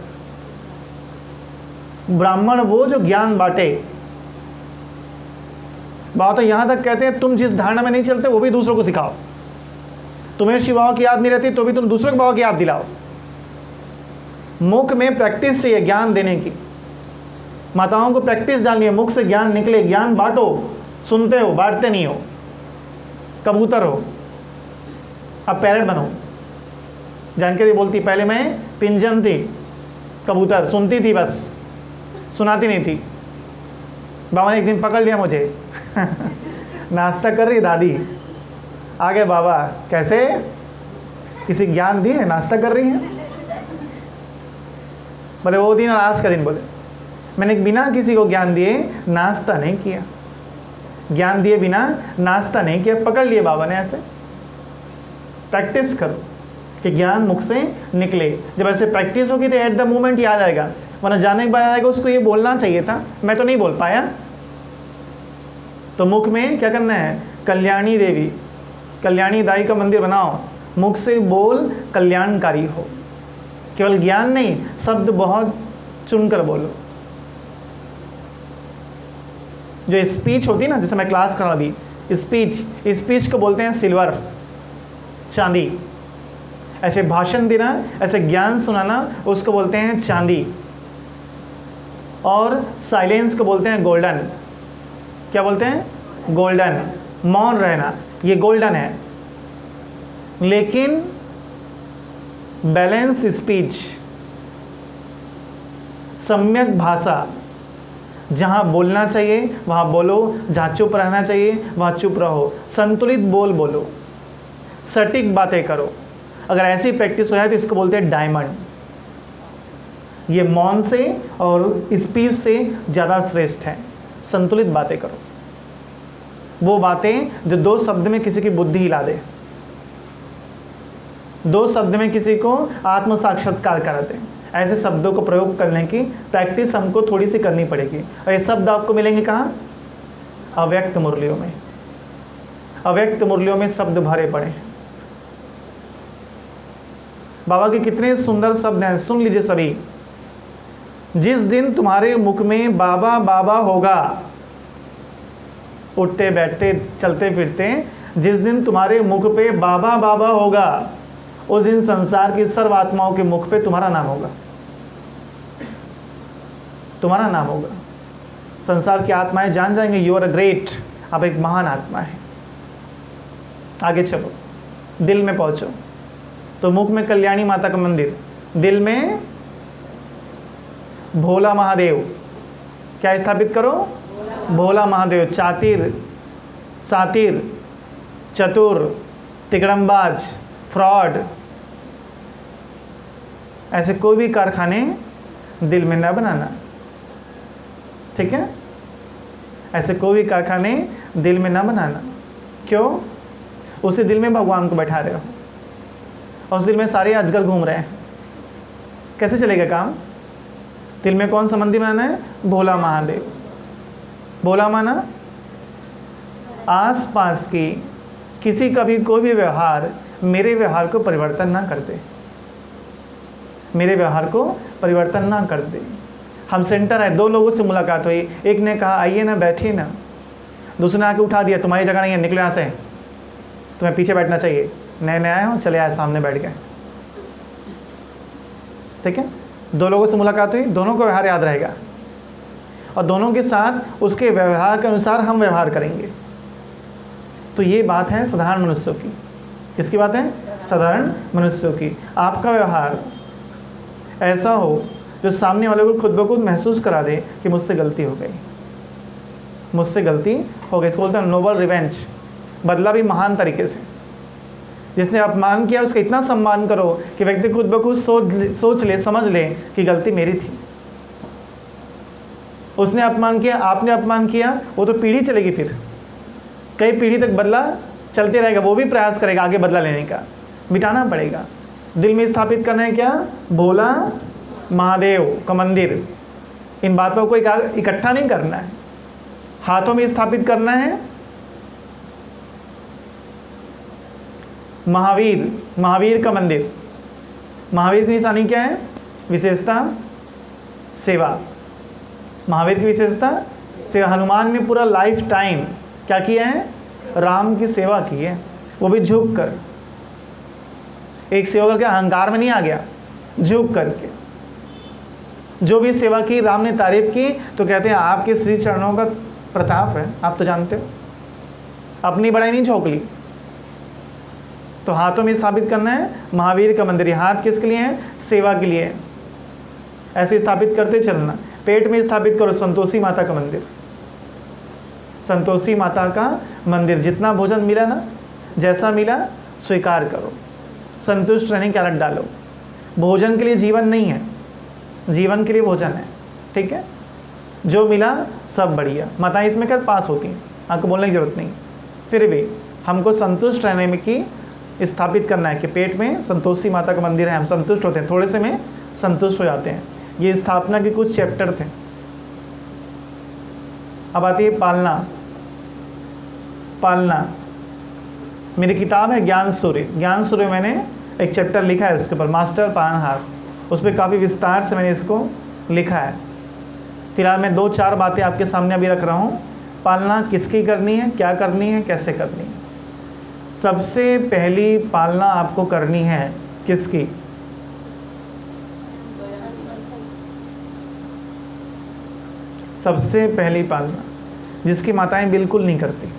ब्राह्मण वो जो ज्ञान बांटे। बाबा तो यहां तक कहते हैं, तुम जिस धारणा में नहीं चलते वो भी दूसरों को सिखाओ। तुम्हें शिव बाबा की याद नहीं रहती तो भी तुम दूसरों को बाबा की याद दिलाओ। मुख में प्रैक्टिस चाहिए ज्ञान देने की। माताओं को प्रैक्टिस डालनी है, मुख से ज्ञान निकले, ज्ञान बांटो। सुनते हो, बांटते नहीं हो। कबूतर हो, अब पैरट बनो। जानकारी बोलती, पहले मैं पिंजन थी, कबूतर सुनती थी बस, सुनाती नहीं थी। बाबा ने एक दिन पकड़ लिया मुझे नाश्ता कर रही दादी, आ गए बाबा, कैसे? किसी ज्ञान दी है, नाश्ता कर रही है? बोले वो दिन और आज का दिन। बोले मैंने बिना किसी को ज्ञान दिए नाश्ता नहीं किया, ज्ञान दिए बिना नाश्ता नहीं किया। पकड़ लिए बाबा ने ऐसे। प्रैक्टिस करो कि ज्ञान मुख से निकले। जब ऐसे प्रैक्टिस होगी तो एट द मोमेंट याद आएगा, वरना जाने के बाद आएगा उसको ये बोलना चाहिए था, मैं तो नहीं बोल पाया। तो मुख में क्या करना है? कल्याणी देवी, कल्याणी दाई का मंदिर बनाओ। मुख से बोल कल्याणकारी हो, केवल ज्ञान नहीं, शब्द बहुत चुनकर बोलो। जो स्पीच होती है ना, जैसे मैं क्लास कर रहा अभी, स्पीच को बोलते हैं सिल्वर, चांदी। ऐसे भाषण देना, ऐसे ज्ञान सुनाना, उसको बोलते हैं चांदी। और साइलेंस को बोलते हैं गोल्डन। क्या बोलते हैं? गोल्डन। मौन रहना, ये गोल्डन है। लेकिन बैलेंस स्पीच, सम्यक भाषा, जहाँ बोलना चाहिए वहाँ बोलो, जहाँ चुप रहना चाहिए वहाँ चुप रहो, संतुलित बोलो, सटीक बातें करो। अगर ऐसी प्रैक्टिस हो जाए तो इसको बोलते हैं डायमंड। ये मौन से और स्पीच से ज़्यादा श्रेष्ठ है। संतुलित बातें करो, वो बातें जो 2 शब्द में किसी की बुद्धि हिला दे, 2 शब्द में किसी को आत्म साक्षात्कार करा दे। ऐसे शब्दों को प्रयोग करने की प्रैक्टिस हमको थोड़ी सी करनी पड़ेगी। और ये शब्द आपको मिलेंगे कहाँ? अव्यक्त मुरलियों में। अव्यक्त मुरलियों में शब्द भरे पड़े हैं। बाबा के कितने सुंदर शब्द हैं, सुन लीजिए सभी। जिस दिन तुम्हारे मुख में बाबा बाबा होगा, उठते बैठते चलते फिरते, जिस दिन तुम्हारे मुख पे बाबा बाबा होगा, उस दिन संसार की सर्व आत्माओं के मुख पे तुम्हारा नाम होगा। तुम्हारा नाम होगा। संसार की आत्माएं जान जाएंगे यू आर अ ग्रेट, आप एक महान आत्मा है। आगे चलो, दिल में पहुंचो तो मुख में कल्याणी माता का मंदिर, दिल में भोला महादेव। क्या स्थापित करो? भोला महादेव। चातिर, सातिर, चतुर, तिकड़मबाज, फ्रॉड, ऐसे कोई भी कारखाने दिल में न बनाना। ठीक है? ऐसे कोई भी कारखाने दिल में न बनाना। क्यों? उसी दिल में भगवान को बैठा रहे हो और उस दिल में सारे अजगर घूम रहे हैं। कैसे चलेगा काम? दिल में कौन सा मंदिर बनाना है? भोला महादेव। भोला माना आस पास की किसी का भी कोई भी व्यवहार मेरे व्यवहार को परिवर्तन ना कर दे, मेरे व्यवहार को परिवर्तन ना कर दे। हम सेंटर है, 2 लोगों से मुलाकात हुई, एक ने कहा आइए ना, बैठिए ना, दूसरे ने आके उठा दिया, तुम्हारी जगह नहीं है, निकलो यहाँ से, तुम्हें पीछे बैठना चाहिए, नए नए आए हो, चले आए सामने बैठ गए। ठीक है? 2 लोगों से मुलाकात हुई, दोनों का व्यवहार याद रहेगा और दोनों के साथ उसके व्यवहार के अनुसार हम व्यवहार करेंगे। तो ये बात है साधारण मनुष्यों की। किसकी बात है? साधारण मनुष्यों की। आपका व्यवहार ऐसा हो जो सामने वाले को खुद ब खुद महसूस करा दे कि मुझसे गलती हो गई, मुझसे गलती हो गई। इसको बोलते हैं नोबल रिवेंज, बदला भी महान तरीके से। जिसने अपमान किया उसका इतना सम्मान करो कि व्यक्ति खुद ब खुद सोच ले, समझ ले कि गलती मेरी थी। उसने अपमान किया, आपने अपमान किया, वो तो पीढ़ी चलेगी, फिर कई पीढ़ी तक बदला चलते रहेगा। वो भी प्रयास करेगा आगे बदला लेने का, मिटाना पड़ेगा। दिल में स्थापित करना है क्या? भोला महादेव का मंदिर। इन बातों को इकट्ठा नहीं करना है, हाथों में स्थापित करना है महावीर, महावीर का मंदिर। महावीर की निशानी क्या है? विशेषता सेवा। महावीर की विशेषता सेवा। हनुमान ने पूरा लाइफ टाइम क्या किया है? राम की सेवा की है, वो भी झुक कर। एक सेवा करके अहंकार में नहीं आ गया, झुक करके जो भी सेवा की राम ने तारीफ की तो कहते हैं आपके श्री चरणों का प्रताप है, आप तो जानते हो, अपनी बड़ाई नहीं झोंक ली। तो हाथों में स्थापित करना है महावीर का मंदिर। हाथ किसके लिए है? सेवा के लिए। ऐसे स्थापित करते चलना। पेट में स्थापित करो संतोषी माता का मंदिर। संतोषी माता का मंदिर। जितना भोजन मिला ना, जैसा मिला स्वीकार करो, संतुष्ट रहने की आदत डालो। भोजन के लिए जीवन नहीं है, जीवन के लिए भोजन है। ठीक है? जो मिला सब बढ़िया। माताएं इसमें क्या पास होती हैं, आपको बोलने की जरूरत नहीं। फिर भी हमको संतुष्ट रहने में की स्थापित करना है कि पेट में संतोषी माता का मंदिर है, हम संतुष्ट होते हैं, थोड़े से में संतुष्ट हो जाते हैं। ये स्थापना के कुछ चैप्टर थे। अब आती है पालना। पालना मेरी किताब है ज्ञान सूर्य। ज्ञान सूर्य मैंने एक चैप्टर लिखा है इसके ऊपर, मास्टर पालनहार। उस पर काफ़ी विस्तार से मैंने इसको लिखा है। फिलहाल मैं 2-4 बातें आपके सामने अभी रख रहा हूँ। पालना किसकी करनी है, क्या करनी है, कैसे करनी है। सबसे पहली पालना आपको करनी है किसकी? सबसे पहली पालना जिसकी माताएं बिल्कुल नहीं करती।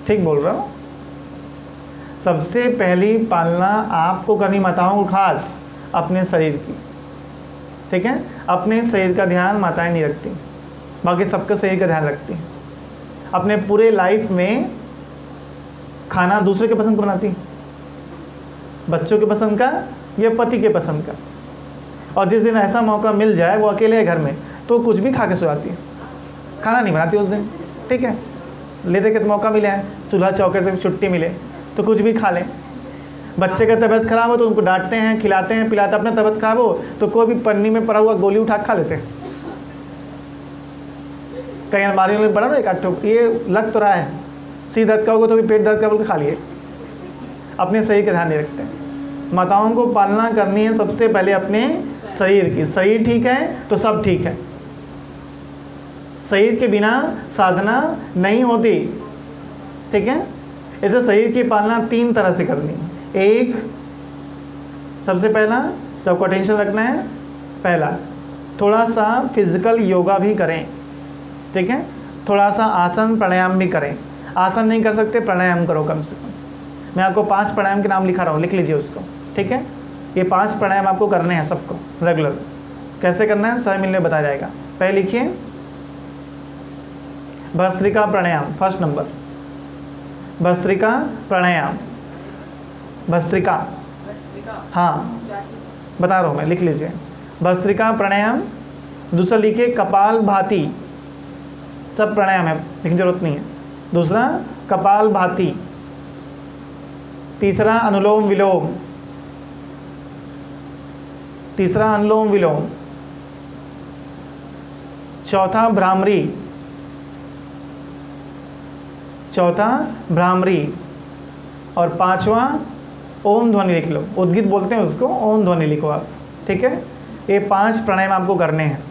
ठीक बोल रहा हूँ? सबसे पहली पालना आपको करनी, माताओं को खास, अपने शरीर की। ठीक है, अपने शरीर का ध्यान माताएं नहीं रखती, बाकी सबका शरीर का ध्यान रखती हैं। अपने पूरे लाइफ में खाना दूसरे के पसंद को बनाती, बच्चों के पसंद का या पति के पसंद का। और जिस दिन ऐसा मौका मिल जाए, वो अकेले है घर में, तो कुछ भी खा के सो जाती है, खाना नहीं बनाती उस दिन। ठीक है, लेते के मौका मिले है, चूल्हा चौके से छुट्टी मिले तो कुछ भी खा लें। बच्चे का तबीयत खराब हो तो उनको डांटते हैं, खिलाते हैं, पिलाते। अपना तबीयत खराब हो तो कोई भी पन्नी में पड़ा हुआ गोली उठा खा लेते हैं। कहीं अलमारी में पड़ा ना एक आठ, ये लग तो रहा है, सिर दर्द का होगा तो भी पेट दर्द का बोल के खा लिए। अपने शरीर का ध्यान नहीं रखते। माताओं को पालना करनी है सबसे पहले अपने शरीर की। शरीर ठीक है तो सब ठीक है। शरीर के बिना साधना नहीं होती। ठीक है, ऐसे शरीर की पालना 3 तरह से करनी है। एक, सबसे पहला जो आपको टेंशन रखना है, पहला थोड़ा सा फिजिकल योगा भी करें। ठीक है, थोड़ा सा आसन प्राणायाम भी करें। आसन नहीं कर सकते, प्राणायाम करो कम से कम। मैं आपको 5 प्राणायाम के नाम लिखा रहा हूँ, लिख लीजिए उसको। ठीक है, ये 5 प्राणायाम आपको करने हैं सबको रेगुलर। कैसे करना है समय मिलने बताया जाएगा। पहले लिखिए भस्त्रिका प्राणायाम, फर्स्ट नंबर भस्त्रिका प्राणायाम। भस्त्रिका, हाँ बता रहा हूँ मैं, लिख लीजिए भस्त्रिका प्राणायाम। दूसरा लिखिए कपाल भाती, सब प्राणायाम है, लिखने की जरूरत नहीं है। दूसरा कपाल भाती। तीसरा अनुलोम विलोम। तीसरा अनुलोम विलोम। चौथा भ्रामरी। चौथा भ्रामरी। और 5वां ओम ध्वनि लिख लो, उद्गीत बोलते हैं उसको, ओम ध्वनि लिखो आप। ठीक है, ये 5 प्राणायाम आपको करने हैं।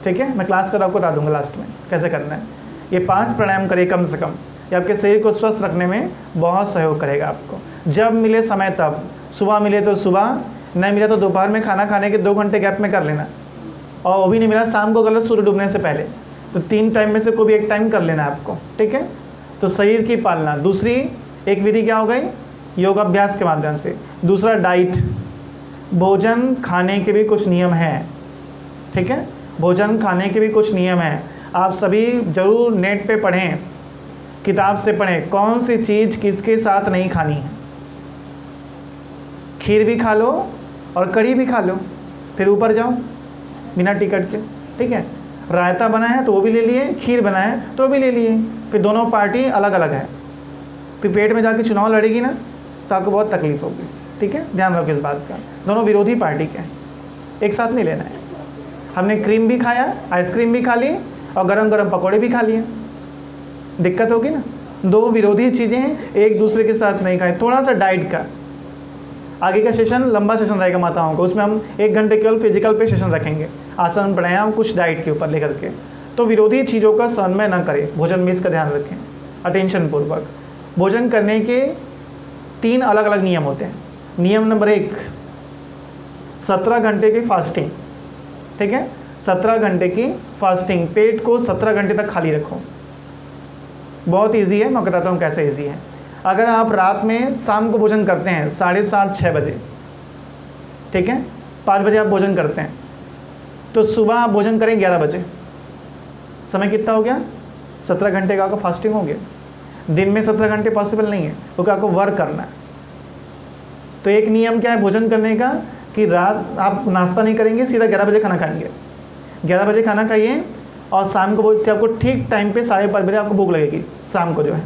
ठीक है, मैं क्लास कर आपको बता दूंगा लास्ट में कैसे करना है। ये 5 प्राणायाम करिए कम से कम, ये आपके शरीर को स्वस्थ रखने में बहुत सहयोग करेगा आपको। जब मिले समय तब, सुबह मिले तो सुबह, नहीं मिला तो दोपहर में खाना खाने के 2 घंटे गैप में कर लेना। और वो भी नहीं मिला शाम को कर लो सूर्य डूबने से पहले। तो 3 टाइम में से कोई भी एक टाइम कर लेना है आपको। ठीक है, तो शरीर की पालना। दूसरी एक विधि क्या हो गई, योगाभ्यास के माध्यम से। दूसरा डाइट, भोजन खाने के भी कुछ नियम हैं। ठीक है, भोजन खाने के भी कुछ नियम हैं। आप सभी जरूर नेट पे पढ़ें, किताब से पढ़ें, कौन सी चीज़ किसके साथ नहीं खानी है। खीर भी खा लो और कढ़ी भी खा लो, फिर ऊपर जाओ बिना टिकट के। ठीक है, रायता बना है तो वो भी ले लिए, खीर बना है तो भी ले लिए। फिर दोनों पार्टी अलग अलग है, फिर पेट में जाके चुनाव लड़ेगी ना तो आपको बहुत तकलीफ होगी। ठीक है, ध्यान रखो इस बात का, दोनों विरोधी पार्टी के हैं, एक साथ नहीं लेना है। हमने क्रीम भी खाया, आइसक्रीम भी खा ली और गरम गरम पकौड़े भी खा लिए, दिक्कत होगी ना। 2 विरोधी चीज़ें हैं, एक दूसरे के साथ नहीं खाएं। थोड़ा सा डाइट का, आगे का सेशन लंबा सेशन रहेगा माताओं को, उसमें हम 1 घंटे केवल फिजिकल पे सेशन रखेंगे, आसन प्राणायाम कुछ डाइट के ऊपर लेकर के। तो विरोधी चीज़ों का समन्वय न करें, भोजन में इसका ध्यान रखें अटेंशन पूर्वक। भोजन करने के 3 अलग अलग नियम होते हैं। नियम नंबर 1, 17 घंटे की फास्टिंग। ठीक है, 17 घंटे की फास्टिंग, पेट को 17 घंटे तक खाली रखो। बहुत इजी है, मैं बताता हूँ कैसे इजी है। अगर आप रात में शाम को भोजन करते हैं 7:30-6 बजे, ठीक है, 5 बजे आप भोजन करते हैं, तो सुबह आप भोजन करें 11 बजे। समय कितना हो गया, 17 घंटे का आपका फास्टिंग हो गया। दिन में 17 घंटे पॉसिबल नहीं है, क्योंकि आपको वर्क करना है। तो एक नियम क्या है भोजन करने का, कि रात आप नाश्ता नहीं करेंगे, सीधा 11 बजे खाना खाएंगे। 11 बजे खाना खाइए और शाम को आपको ठीक टाइम पे 5:30 बजे आपको भूख लगेगी। शाम को जो है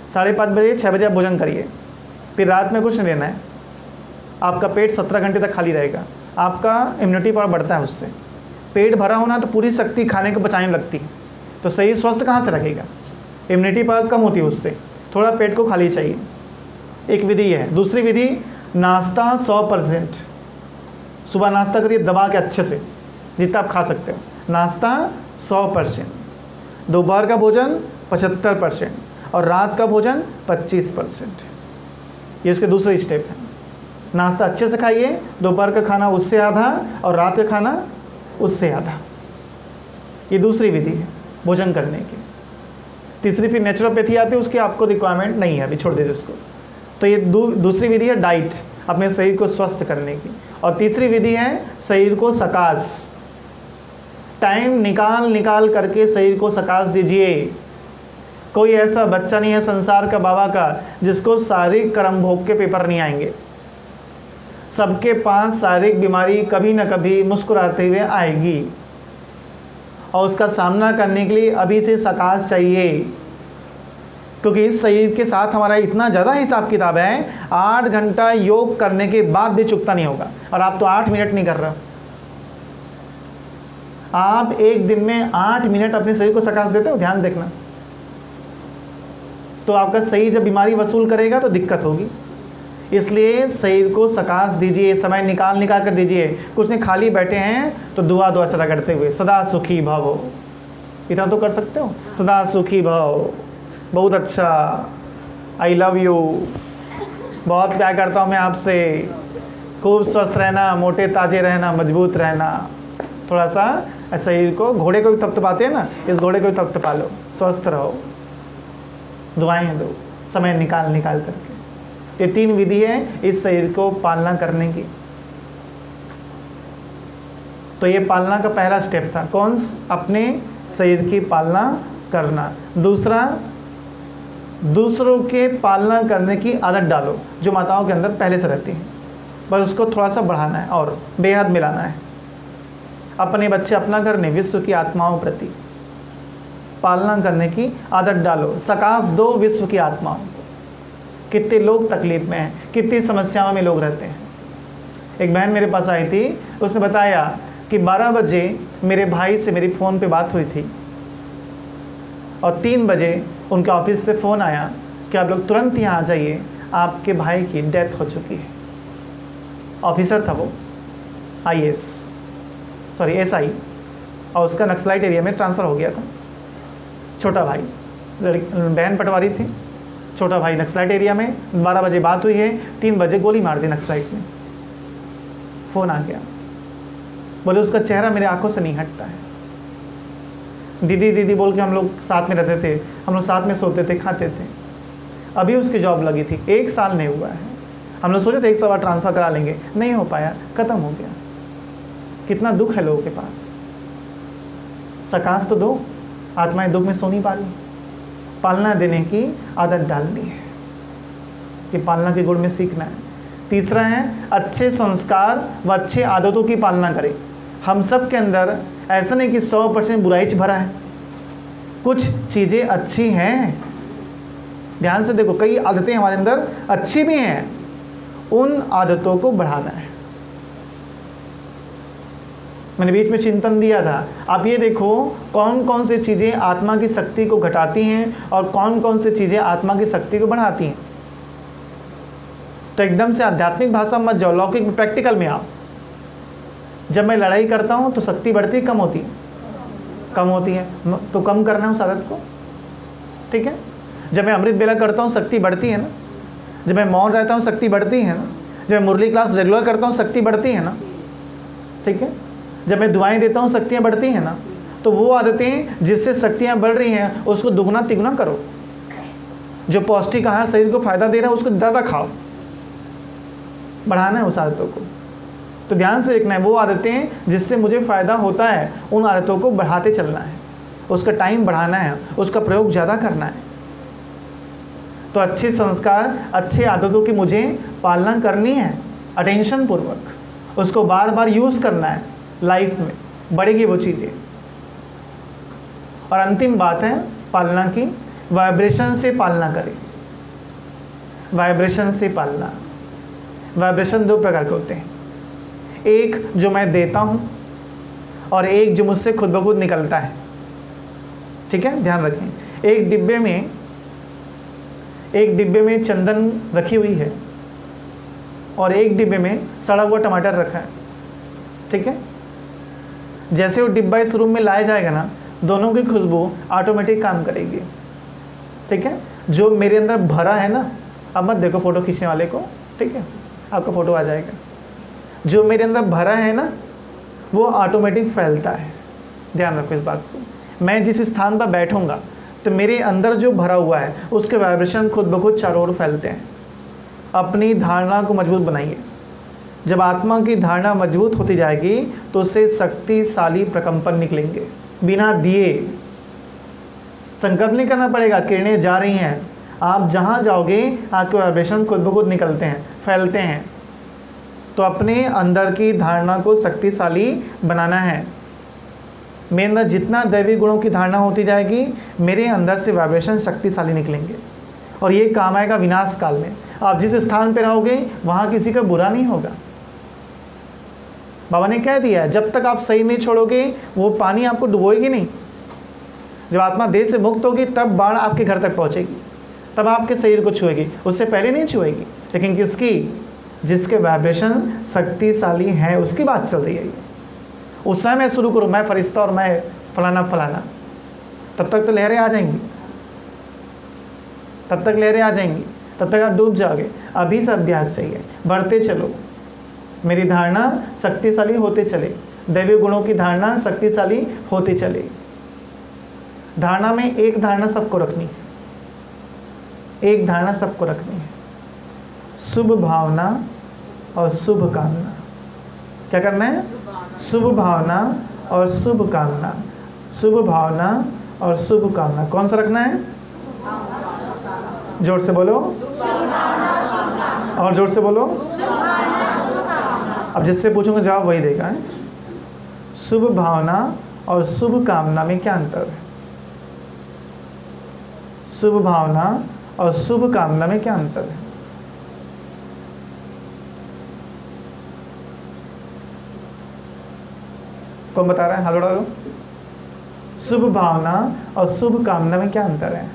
5:30 बजे 6 बजे आप भोजन करिए। फिर रात में कुछ नहीं लेना है, आपका पेट 17 घंटे तक खाली रहेगा। आपका इम्यूनिटी पावर बढ़ता है उससे। पेट भरा होना तो पूरी शक्ति खाने को बचाने लगती है, तो शरीर स्वस्थ कहाँ से रखेगा, इम्यूनिटी पावर कम होती है उससे। थोड़ा पेट को खाली चाहिए, एक विधि है। दूसरी विधि, नाश्ता 100%। सुबह नाश्ता करिए दबा के अच्छे से, जितना आप खा सकते हो। नाश्ता 100%, दोपहर का भोजन 75% और रात का भोजन 25%। ये उसके दूसरे स्टेप है। नाश्ता अच्छे से खाइए, दोपहर का खाना उससे आधा और रात का खाना उससे आधा। ये दूसरी विधि है भोजन करने की। तीसरी फिर नेचुरोपैथी आती है, उसकी आपको रिक्वायरमेंट नहीं है, अभी छोड़ दीजिए उसको। तो ये दूसरी विधि है डाइट, अपने शरीर को स्वस्थ करने की। और तीसरी विधि है शरीर को सकाश, टाइम निकाल करके शरीर को सकाश दीजिए। कोई ऐसा बच्चा नहीं है संसार का बाबा का जिसको शारीरिक कर्म भोग के पेपर नहीं आएंगे। सबके पास शारीरिक बीमारी कभी न कभी मुस्कुराते हुए आएगी, और उसका सामना करने के लिए अभी से सकाश चाहिए। क्योंकि इस शरीर के साथ हमारा इतना ज़्यादा हिसाब किताब है, 8 घंटा योग करने के बाद भी चुकता नहीं होगा। और आप तो 8 मिनट नहीं कर रहे। आप एक दिन में 8 मिनट अपने शरीर को सकाश देते हो, ध्यान देखना। तो आपका शरीर जब बीमारी वसूल करेगा तो दिक्कत होगी। इसलिए शरीर को सकाश दीजिए, समय निकाल कर दीजिए। कुछ नहीं खाली बैठे हैं तो दुआ सदा करते हुए सदा सुखी भव, इतना तो कर सकते हो, सदा सुखी भव। बहुत अच्छा, आई लव यू, बहुत प्यार करता हूँ मैं आपसे। खूब स्वस्थ रहना, मोटे ताजे रहना, मजबूत रहना। थोड़ा सा शरीर को, घोड़े को भी थपथपाते हैं ना, इस घोड़े को भी थपथपा लो, स्वस्थ रहो, दुआएं दो समय निकाल करके। ये 3 विधि है इस शरीर को पालना करने की। तो ये पालना का पहला स्टेप था, कौन? अपने शरीर की पालना करना। दूसरा, दूसरों के पालना करने की आदत डालो जो माताओं के अंदर पहले से रहती है, बस उसको थोड़ा सा बढ़ाना है और बेहद मिलाना है। अपने बच्चे अपना घर नहीं, विश्व की आत्माओं प्रति पालना करने की आदत डालो। सकाश दो विश्व की आत्माओं को। कितने लोग तकलीफ में हैं, कितनी समस्याओं में लोग रहते हैं। एक बहन मेरे पास आई थी, उसने बताया कि 12 बजे मेरे भाई से मेरी फ़ोन पे बात हुई थी और 3 बजे उनके ऑफिस से फ़ोन आया कि आप लोग तुरंत यहाँ आ जाइए, आपके भाई की डेथ हो चुकी है। ऑफिसर था वो, SI, और उसका नक्सलाइट एरिया में ट्रांसफ़र हो गया था। छोटा भाई, बहन पटवारी थी, छोटा भाई नक्सलाइट एरिया में। 12 बजे बात हुई है, 3 बजे गोली मार दी नक्सलाइट ने। फ़ोन आ गया, बोले उसका चेहरा मेरे आंखों से नहीं हटता है। दीदी बोल के हम लोग साथ में रहते थे, हम लोग साथ में सोते थे, खाते थे। अभी उसकी जॉब लगी थी, 1 साल नहीं हुआ है। हम लोग सोचे थे 1 साल बाद ट्रांसफ़र करा लेंगे, नहीं हो पाया, ख़त्म हो गया। कितना दुख है लोगों के पास। सकाश तो दो, आत्माएं दुख में सो नहीं पा रही। पालना देने की आदत डालनी है, कि पालना के गुण में सीखना है। तीसरा है अच्छे संस्कार व अच्छे आदतों की पालना करें। हम सब के अंदर ऐसा नहीं कि 100% बुराई भरा है, कुछ चीज़ें अच्छी हैं। ध्यान से देखो, कई आदतें हमारे अंदर अच्छी भी हैं, उन आदतों को बढ़ाना है। मैंने बीच में चिंतन दिया था, आप ये देखो कौन कौन सी चीज़ें आत्मा की शक्ति को घटाती हैं और कौन कौन सी चीज़ें आत्मा की शक्ति को बढ़ाती हैं। तो एकदम से आध्यात्मिक भाषा मत जाओ, लौकिक में, प्रैक्टिकल में आओ। जब मैं लड़ाई करता हूँ तो शक्ति बढ़ती है, कम होती है? कम होती है, तो कम करना है उस आदत को, ठीक है। जब मैं अमृत बेला करता हूँ शक्ति बढ़ती है ना, जब मैं मौन रहता हूँ शक्ति बढ़ती है ना, जब मैं मुरली क्लास रेगुलर करता हूँ शक्ति बढ़ती है ना, ठीक है। जब मैं दुआएं देता हूँ शक्तियाँ बढ़ती हैं ना। तो वो आदतें जिससे शक्तियाँ बढ़ रही हैं उसको दुगना तिगुना करो। जो पौष्टिक आहार शरीर को फ़ायदा दे रहा है उसको ज़्यादा खाओ, बढ़ाना है उस आदतों को। तो ध्यान से देखना है, वो आदतें जिससे मुझे फ़ायदा होता है उन आदतों को बढ़ाते चलना है, उसका टाइम बढ़ाना है, उसका प्रयोग ज़्यादा करना है। तो अच्छे संस्कार, अच्छे आदतों की मुझे पालना करनी है अटेंशन पूर्वक, उसको बार बार यूज़ करना है, लाइफ में बढ़ेगी वो चीज़ें। और अंतिम बात है पालना की, वाइब्रेशन से पालना करें। वाइब्रेशन से पालना, वाइब्रेशन 2 प्रकार के होते हैं, एक जो मैं देता हूँ और एक जो मुझसे खुद ब खुद निकलता है, ठीक है। ध्यान रखें, एक डिब्बे में चंदन रखी हुई है और एक डिब्बे में सड़ा हुआ टमाटर रखा है, ठीक है। जैसे वो डिब्बा इस रूम में लाया जाएगा ना, दोनों की खुशबू ऑटोमेटिक काम करेगी, ठीक है। जो मेरे अंदर भरा है ना, अब मत देखो फ़ोटो खींचने वाले को, ठीक है, आपका फ़ोटो आ जाएगा। जो मेरे अंदर भरा है ना वो ऑटोमेटिक फैलता है। ध्यान रखो इस बात को। मैं जिस स्थान पर बैठूंगा तो मेरे अंदर जो भरा हुआ है उसके वाइब्रेशन खुद ब खुद चारों ओर फैलते हैं। अपनी धारणा को मजबूत बनाइए। जब आत्मा की धारणा मजबूत होती जाएगी तो उससे शक्तिशाली प्रकंपन निकलेंगे। बिना दिए संकल्प नहीं करना पड़ेगा, किरणें जा रही हैं, आप जहाँ जाओगे आपके वाइब्रेशन खुद ब खुद निकलते हैं, फैलते हैं। तो अपने अंदर की धारणा को शक्तिशाली बनाना है। मेरे अंदर जितना दैवी गुणों की धारणा होती जाएगी, मेरे अंदर से वाइब्रेशन शक्तिशाली निकलेंगे और ये काम आएगा विनाश काल में। आप जिस स्थान पे रहोगे वहाँ किसी का बुरा नहीं होगा। बाबा ने कह दिया है, जब तक आप सही नहीं छोड़ोगे वो पानी आपको डुबोएगी नहीं। जब आत्मा देह से मुक्त होगी तब बाढ़ आपके घर तक पहुँचेगी, तब आपके शरीर को छुएगी, उससे पहले नहीं छुएगी। लेकिन किसकी? जिसके वाइब्रेशन शक्तिशाली हैं उसकी बात चल रही है। ये उस समय मैं शुरू करूँ, मैं फरिश्ता और मैं फलाना फलाना, तब तक तो लहरें आ जाएंगी, तब तक लहरें आ जाएंगी, तब तक आप डूब जाओगे। अभी से अभ्यास चाहिए, बढ़ते चलो। मेरी धारणा शक्तिशाली होते चले, दैवी गुणों की धारणा शक्तिशाली होते चले। धारणा में एक धारणा सबको रखनी है, एक धारणा सबको रखनी है, शुभ भावना और शुभ कामना। क्या करना है? शुभ भावना और शुभ कामना, शुभ भावना और शुभ कामना। कौन सा रखना है? जोर से बोलो, और जोर से बोलो। अब जिससे पूछूंगा जवाब वही देगा है? शुभ भावना और शुभ कामना में क्या अंतर है? शुभ भावना और शुभ कामना में क्या अंतर है? कौन बता रहा है? हाथ उठा दो। शुभ भावना और शुभ कामना में क्या अंतर है?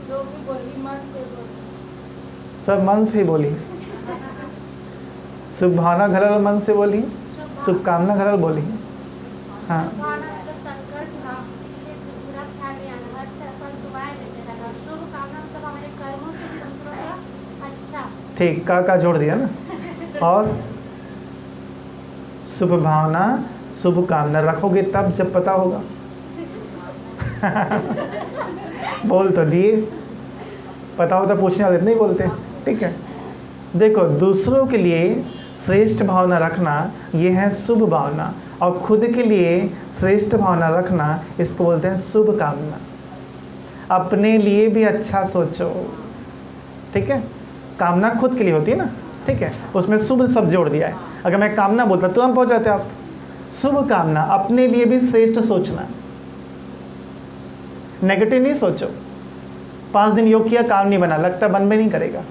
जो भी बोली मन से बोली। सब मन से ही बोली। शुभ भावना घरल मन से बोली, शुभ कामना घरल बोली। हाँ, ठीक, का जोड़ दिया ना। और शुभ भावना शुभ कामना रखोगे तब जब पता होगा। बोल तो दिए, पता होता पूछने वाले नहीं बोलते। ठीक है, देखो दूसरों के लिए श्रेष्ठ भावना रखना ये है शुभ भावना, और खुद के लिए श्रेष्ठ भावना रखना इसको बोलते हैं शुभ कामना। अपने लिए भी अच्छा सोचो, ठीक है। कामना खुद के लिए होती है ना, ठीक है, उसमें शुभ शब्द जोड़ दिया है। अगर मैं कामना बोलता तो हम पहुंच जाते आप। शुभ कामना, अपने लिए भी श्रेष्ठ सोचना, नेगेटिव नहीं सोचो। 5 दिन योग किया, काम नहीं बना, लगता बन में नहीं करेगा,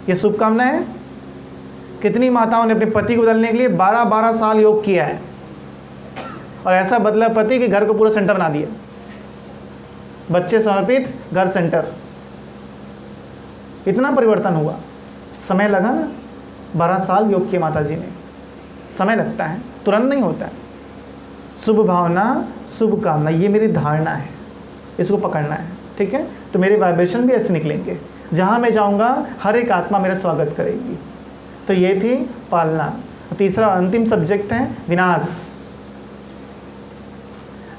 ये शुभ कामना है। कितनी माताओं ने अपने पति को बदलने के लिए 12-12 साल योग किया है, और ऐसा बदला पति कि घर को पूरा सेंटर बना दिया। बच्चे समर्पित, घर सेंटर, इतना परिवर्तन हुआ। समय लगा ना, 12 साल योग किए माता जी ने। समय लगता है, तुरंत नहीं होता है। शुभ भावना शुभ कामना, ये मेरी धारणा है, इसको पकड़ना है, ठीक है। तो मेरे वाइब्रेशन भी ऐसे निकलेंगे, जहाँ मैं जाऊँगा हर एक आत्मा मेरा स्वागत करेगी। तो ये थी पालना। तीसरा अंतिम सब्जेक्ट है विनाश।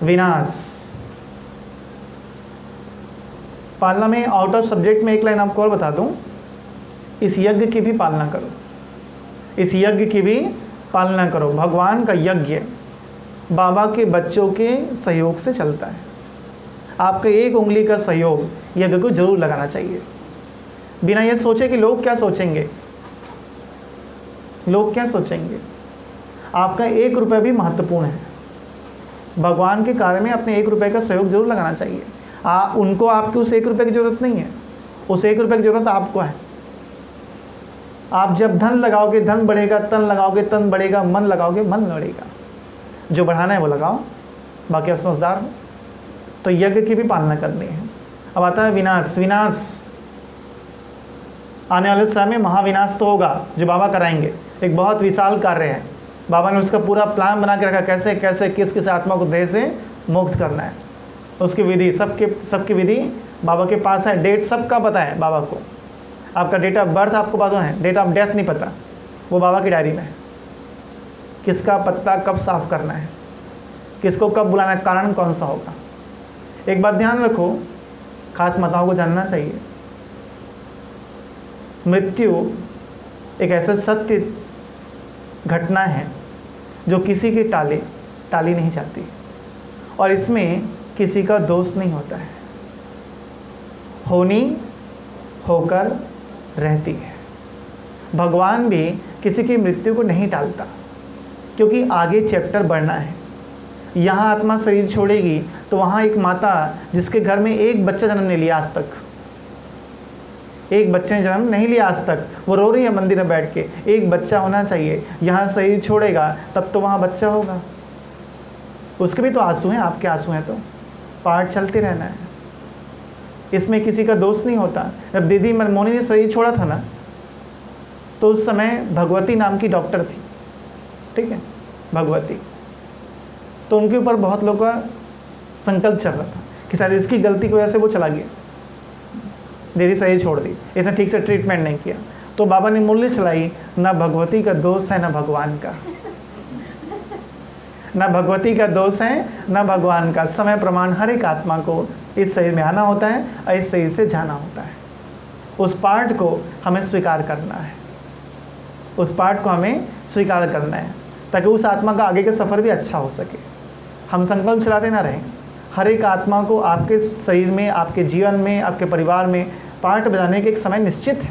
विनाश पालना में आउट ऑफ सब्जेक्ट में एक लाइन आपको और बता दूं, इस यज्ञ की भी पालना करो, इस यज्ञ की भी पालना करो। भगवान का यज्ञ बाबा के बच्चों के सहयोग से चलता है। आपका एक उंगली का सहयोग यज्ञ को जरूर लगाना चाहिए, बिना ये सोचे कि लोग क्या सोचेंगे। लोग क्या सोचेंगे, आपका 1 रुपये भी महत्वपूर्ण है। भगवान के कार्य में अपने 1 रुपये का सहयोग जरूर लगाना चाहिए। उनको आपकी उस 1 रुपये की ज़रूरत नहीं है, उस 1 रुपये की ज़रूरत आपको है। आप जब धन लगाओगे धन बढ़ेगा, तन लगाओगे तन बढ़ेगा, मन लगाओगे मन बढ़ेगा। जो बढ़ाना है वो लगाओ, बाकी आप समझदार हो। तो यज्ञ की भी पालना करनी है। अब आता है विनाश। विनाश आने वाले समय में महाविनाश तो होगा, जो बाबा कराएंगे। एक बहुत विशाल कार्य है, बाबा ने उसका पूरा प्लान बना के रखा, कैसे कैसे किस किस आत्मा को देह से मुक्त करना है। उसकी विधि, सबकी विधि बाबा के पास है। डेट सबका पता है बाबा को। आपका डेट ऑफ बर्थ आपको पता है, डेट ऑफ डेथ नहीं पता, वो बाबा की डायरी में है। किसका पत्ता कब साफ करना है, किसको कब बुलाना है, कारण कौन सा होगा। एक बात ध्यान रखो, खास माताओं को जानना चाहिए, मृत्यु एक ऐसा सत्य घटना है जो किसी की टाली नहीं जाती, और इसमें किसी का दोष नहीं होता है, होनी होकर रहती है। भगवान भी किसी की मृत्यु को नहीं टालता, क्योंकि आगे चैप्टर बढ़ना है। यहाँ आत्मा शरीर छोड़ेगी तो वहाँ एक माता जिसके घर में एक बच्चा जन्म नहीं लिया आज तक, एक बच्चे ने जन्म नहीं लिया आज तक, वो रो रही है मंदिर में बैठ के, एक बच्चा होना चाहिए। यहाँ शरीर छोड़ेगा तब तो वहाँ बच्चा होगा, उसके भी तो आंसू हैं, आपके आंसू हैं, तो पाठ चलते रहना है, इसमें किसी का दोष नहीं होता। जब दीदी मनमोहनी ने शरीर छोड़ा था ना, तो उस समय भगवती नाम की डॉक्टर थी, ठीक है, भगवती, तो उनके ऊपर बहुत लोगों का संकल्प चल रहा था कि शायद इसकी गलती की वजह से वो चला गया, दीदी शरीर छोड़ दी, इसने ठीक से ट्रीटमेंट नहीं किया। तो बाबा ने मूल्य चलाई, ना भगवती का दोष है ना भगवान का, ना भगवती का दोष है ना भगवान का। समय प्रमाण हर एक आत्मा को इस शरीर में आना होता है और इस शरीर से जाना होता है। उस पार्ट को हमें स्वीकार करना है, उस पार्ट को हमें स्वीकार करना है, ताकि उस आत्मा का आगे का सफ़र भी अच्छा हो सके। हम संकल्प चलाते ना रहें। हर एक आत्मा को आपके शरीर में, आपके जीवन में, आपके परिवार में पार्ट बजाने के एक समय निश्चित है,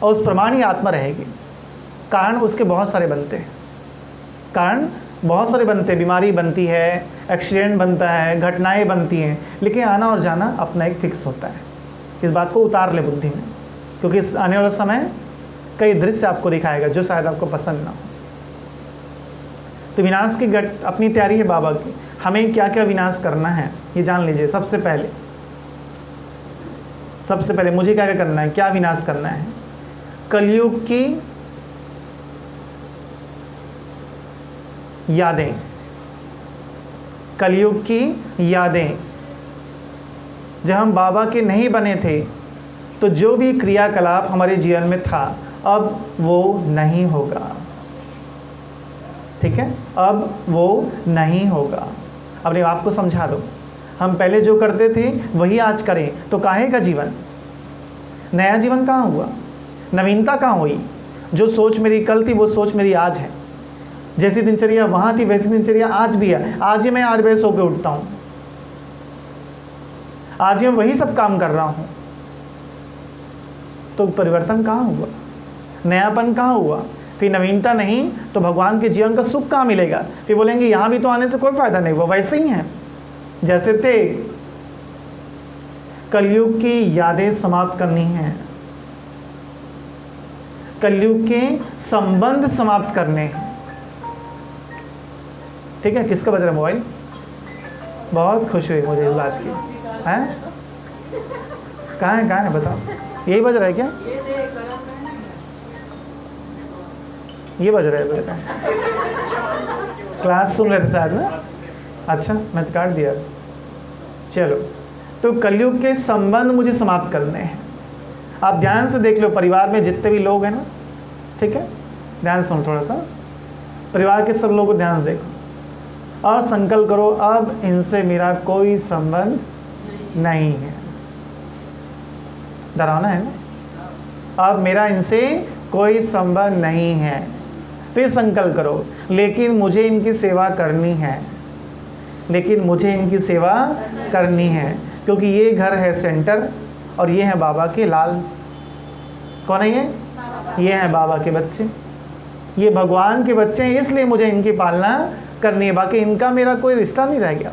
और उस प्रमाण ही आत्मा रहेगी। कारण उसके बहुत सारे बनते हैं, कारण बहुत सारे बनते हैं, बीमारी बनती है, एक्सीडेंट बनता है, घटनाएं बनती हैं, लेकिन आना और जाना अपना एक फिक्स होता है। इस बात को उतार ले बुद्धि में, क्योंकि इस आने वाला समय कई दृश्य आपको दिखाएगा जो शायद आपको पसंद ना हो। तो विनाश की अपनी तैयारी है बाबा की। हमें क्या क्या विनाश करना है ये जान लीजिए। सबसे पहले मुझे क्या क्या करना है, क्या विनाश करना है। कलयुग की यादें, कलयुग की यादें। जब हम बाबा के नहीं बने थे तो जो भी क्रियाकलाप हमारे जीवन में था अब वो नहीं होगा, ठीक है, अब वो नहीं होगा। अपने आप को समझा दो, हम पहले जो करते थे वही आज करें तो काहे का जीवन, नया जीवन कहाँ हुआ, नवीनता कहाँ हुई। जो सोच मेरी कल थी वो सोच मेरी आज है, जैसी दिनचर्या वहाँ थी वैसी दिनचर्या आज भी है। आज ही मैं 8 बजे सो के उठता हूँ, आज ही मैं वही सब काम कर रहा हूँ, तो परिवर्तन कहाँ हुआ, नयापन कहाँ हुआ। फिर नवीनता नहीं तो भगवान के जीवन का सुख कहाँ मिलेगा। फिर बोलेंगे यहाँ भी तो आने से कोई फ़ायदा नहीं, वो वैसे ही हैं जैसे थे। कलयुग की यादें समाप्त करनी हैं, कलयुग के संबंध समाप्त करने हैं, ठीक है। किसका बज रहा है मोबाइल? बहुत खुश हुई मुझे इस बात की, हैं? कहाँ है बताओ, यही बज रहा है क्या? ये बज रहा है बेटा, क्लास सुन रहे थे शायद ना, अच्छा मैं तो काट दिया। चलो, तो कलयुग के संबंध मुझे समाप्त करने हैं। आप ध्यान से देख लो, परिवार में जितने भी लोग हैं ना, ठीक है, ध्यान सुनो थोड़ा सा, परिवार के सब लोगों को ध्यान से देखो और संकल्प करो अब इनसे मेरा कोई संबंध नहीं है। डराना है ना, अब मेरा इनसे कोई संबंध नहीं है। फिर संकल्प करो लेकिन मुझे इनकी सेवा करनी है, लेकिन मुझे इनकी सेवा करनी है, क्योंकि ये घर है सेंटर और ये है बाबा के लाल। कौन है ये हैं बाबा के बच्चे, ये भगवान के बच्चे हैं, इसलिए मुझे इनकी पालना करनी है। बाकी इनका मेरा कोई रिश्ता नहीं रह गया,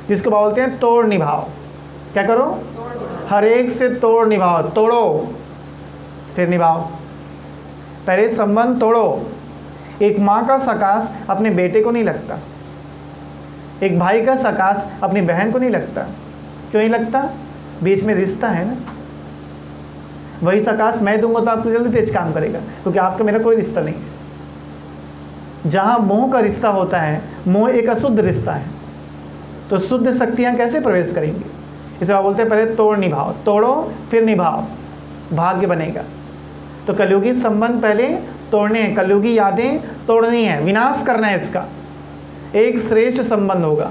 जिसको बोलते हैं तोड़ निभाओ। क्या करो? हर एक से तोड़ निभाओ, तोड़ो फिर निभाओ। पहले संबंध तोड़ो। एक माँ का सकाश अपने बेटे को नहीं लगता, एक भाई का सकाश अपनी बहन को नहीं लगता। क्यों नहीं लगता? बीच में रिश्ता है ना। वही सकाश मैं दूंगा तो आपको जल्दी तेज काम करेगा, क्योंकि आपका मेरा कोई रिश्ता नहीं है। जहाँ मोह का रिश्ता होता है, मोह एक अशुद्ध रिश्ता है, तो शुद्ध शक्तियाँ कैसे प्रवेश करेंगी? इसे आप बोलते हैं पहले तोड़ निभाओ, तोड़ो फिर निभाओ, भाग्य बनेगा। तो कलयुगी संबंध पहले तोड़ने हैं, कलयुगी यादें तोड़नी है, विनाश करना है इसका। एक श्रेष्ठ संबंध होगा।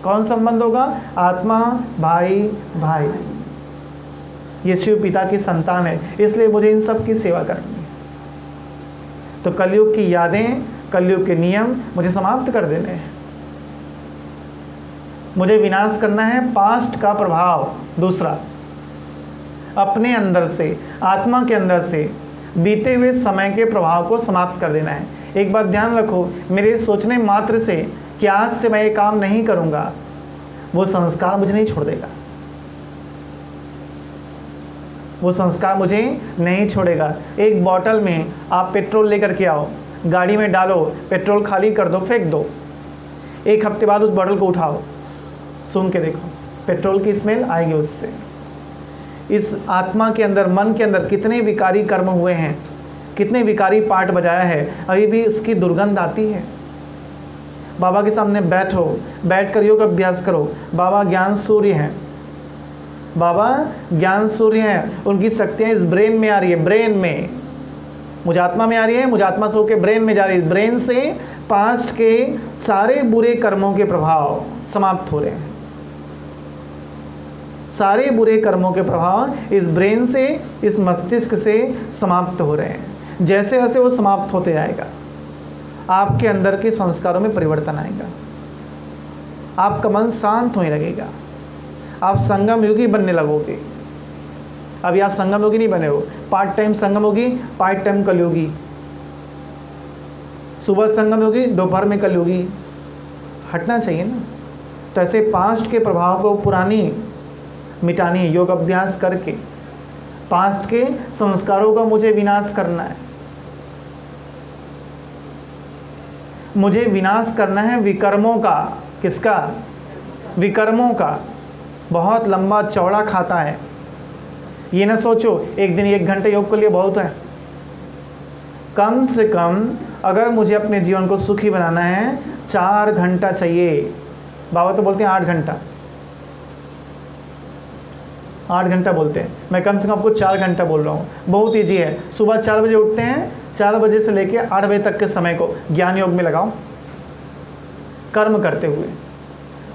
कौन संबंध होगा? आत्मा भाई भाई। ये शिव पिता की संतान है, इसलिए मुझे इन सब की सेवा करनी है। तो कलयुग की यादें, कलयुग के नियम मुझे समाप्त कर देने हैं। मुझे विनाश करना है पास्ट का प्रभाव। दूसरा, अपने अंदर से, आत्मा के अंदर से बीते हुए समय के प्रभाव को समाप्त कर देना है। एक बात ध्यान रखो, मेरे सोचने मात्र से कि आज से मैं ये काम नहीं करूंगा, वो संस्कार मुझे नहीं छोड़ देगा। वो संस्कार मुझे नहीं छोड़ेगा। एक बोतल में आप पेट्रोल लेकर के आओ, गाड़ी में डालो, पेट्रोल खाली कर दो, फेंक दो। एक हफ्ते बाद उस बोतल को उठाओ, सूंघ के देखो, पेट्रोल की स्मेल आएगी उससे। इस आत्मा के अंदर, मन के अंदर कितने विकारी कर्म हुए हैं, कितने विकारी पार्ट बजाया है, अभी भी उसकी दुर्गंध आती है। बाबा के सामने बैठो, बैठकर योग अभ्यास करो। बाबा ज्ञान सूर्य हैं, बाबा ज्ञान सूर्य हैं। उनकी शक्तियाँ इस ब्रेन में आ रही है, ब्रेन में। मुझे आत्मा में आ रही है, मुझे आत्मा से होकर ब्रेन में जा रही है। ब्रेन से पास्ट के सारे बुरे कर्मों के प्रभाव समाप्त हो रहे हैं। सारे बुरे कर्मों के प्रभाव इस ब्रेन से, इस मस्तिष्क से समाप्त हो रहे हैं। जैसे जैसे वो समाप्त होते जाएगा, आपके अंदर के संस्कारों में परिवर्तन आएगा। आपका मन शांत होने लगेगा, आप संगम योगी बनने लगोगे। अभी आप संगम योगी नहीं बने हो, पार्ट टाइम संगम योगी, पार्ट टाइम कलयुगी। सुबह संगम योगी, दोपहर में कलयुगी। हटना चाहिए ना। तो ऐसे पास्ट के प्रभाव को, पुरानी मिटानी है योग अभ्यास करके। पास्ट के संस्कारों का मुझे विनाश करना है। मुझे विनाश करना है विकर्मों का। किसका? विकर्मों का। बहुत लंबा चौड़ा खाता है। ये ना सोचो एक दिन 1 घंटे योग के लिए बहुत है। कम से कम अगर मुझे अपने जीवन को सुखी बनाना है 4 घंटा चाहिए। बाबा तो बोलते हैं 8 घंटा, 8 घंटा बोलते हैं। मैं कम से कम आपको 4 घंटा बोल रहा हूँ। बहुत ईजी है। सुबह 4 बजे उठते हैं, 4 बजे से लेके 8 बजे तक के समय को ज्ञान योग में लगाओ। कर्म करते हुए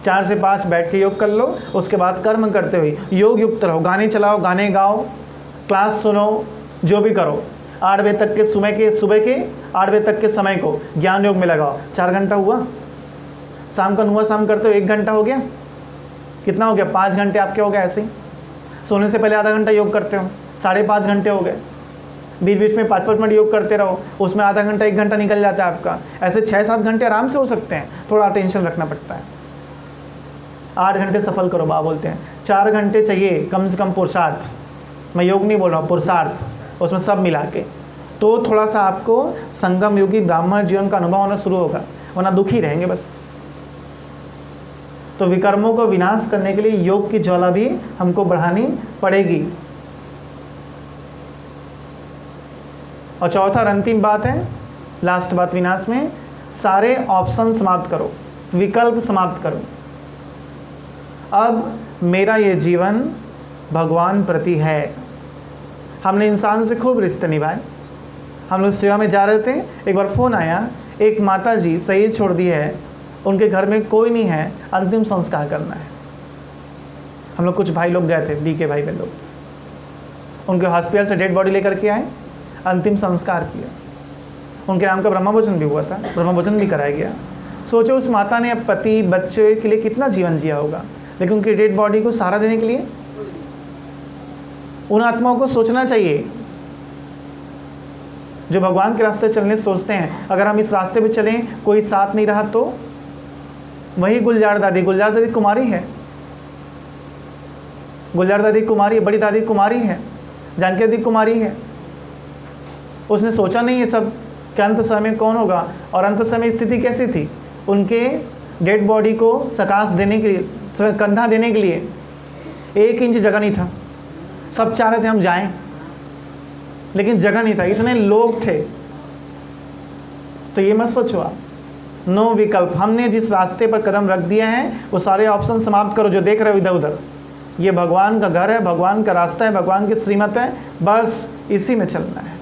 4 से 5 बैठ के योग कर लो, उसके बाद कर्म करते हुए योग युक्त रहो। गाने चलाओ, गाने गाओ, क्लास सुनो, जो भी करो। 8 बजे तक के सुबह के 8 बजे तक के समय को ज्ञान योग में लगाओ। 4 घंटा हुआ। शाम का नुआ शाम करते हो 1 घंटा हो गया। कितना हो गया? 5 घंटे आपके हो गए। ऐसे ही सोने से पहले आधा घंटा योग करते हो, 5.5 घंटे हो गए। बीच बीच में 5-5 मिनट योग करते रहो, उसमें आधा घंटा 1 घंटा निकल जाता है आपका। ऐसे 6-7 घंटे आराम से हो सकते हैं। थोड़ा टेंशन रखना पड़ता है। 8 घंटे सफल करो। बाबा बोलते हैं 4 घंटे चाहिए कम से कम पुरुषार्थ। मैं योग नहीं बोल रहा हूँ, पुरुषार्थ, उसमें सब मिला के। तो थोड़ा सा आपको संगम योगी ब्राह्मण जीवन का अनुभव होना शुरू होगा, वरना दुखी रहेंगे बस। तो विकर्मों को विनाश करने के लिए योग की ज्वाला भी हमको बढ़ानी पड़ेगी। और चौथा और अंतिम बात है, लास्ट बात विनाश में, सारे ऑप्शन समाप्त करो, विकल्प समाप्त करो। अब मेरा ये जीवन भगवान प्रति है। हमने इंसान से खूब रिश्ते निभाए। हम लोग सेवा में जा रहे थे, एक बार फ़ोन आया, एक माता जी शरीर छोड़ दी है, उनके घर में कोई नहीं है, अंतिम संस्कार करना है। हम लोग कुछ भाई लोग गए थे, बीके भाई बहन लोग, उनके हॉस्पिटल से डेड बॉडी लेकर के आए, अंतिम संस्कार किया। उनके नाम का ब्रह्मभोजन भी हुआ था, ब्रह्मभोजन भी कराया गया। सोचो उस माता ने पति बच्चे के लिए कितना जीवन जिया होगा, लेकिन उनकी डेड बॉडी को सहारा देने के लिए उन आत्माओं को सोचना चाहिए जो भगवान के रास्ते चलने सोचते हैं। अगर हम इस रास्ते पे चलें, कोई साथ नहीं रहा, तो वही गुलजार दादी कुमारी है। गुलजार दादी कुमारी है, बड़ी दादी कुमारी है, जानकी दादी कुमारी है। उसने सोचा नहीं ये सब कि अंत समय कौन होगा, और अंत समय स्थिति कैसी थी। उनके डेड बॉडी को सकाश देने के लिए, कंधा देने के लिए 1 इंच जगह नहीं था। सब चाह रहे थे हम जाएं, लेकिन जगह नहीं था, इतने लोग थे। तो ये मत सोचो आप, नो विकल्प। हमने जिस रास्ते पर कदम रख दिए हैं वो सारे ऑप्शन समाप्त करो जो देख रहे हो इधर उधर। ये भगवान का घर है, भगवान का रास्ता है, भगवान की श्रीमत है, बस इसी में चलना है।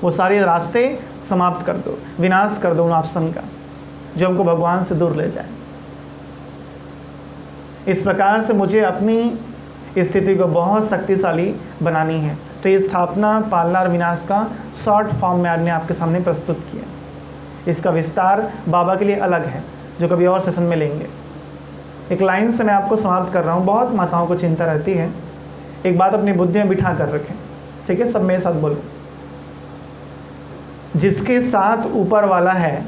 वो सारे रास्ते समाप्त कर दो, विनाश कर दो उन ऑप्शन का। जो हमको भगवान से दूर ले जाए। इस प्रकार से मुझे अपनी स्थिति को बहुत शक्तिशाली बनानी है। तो ये स्थापना, पालना और विनाश का शॉर्ट फॉर्म में आपने आपके सामने प्रस्तुत किया। इसका विस्तार बाबा के लिए अलग है, जो कभी और सेशन में लेंगे। एक लाइन से मैं आपको समाप्त कर रहा हूँ। बहुत माताओं को चिंता रहती है, एक बात अपनी बुद्धि में बिठा कर रखें, ठीक है? सब मेरे साथ बोलो। जिसके साथ ऊपर वाला है,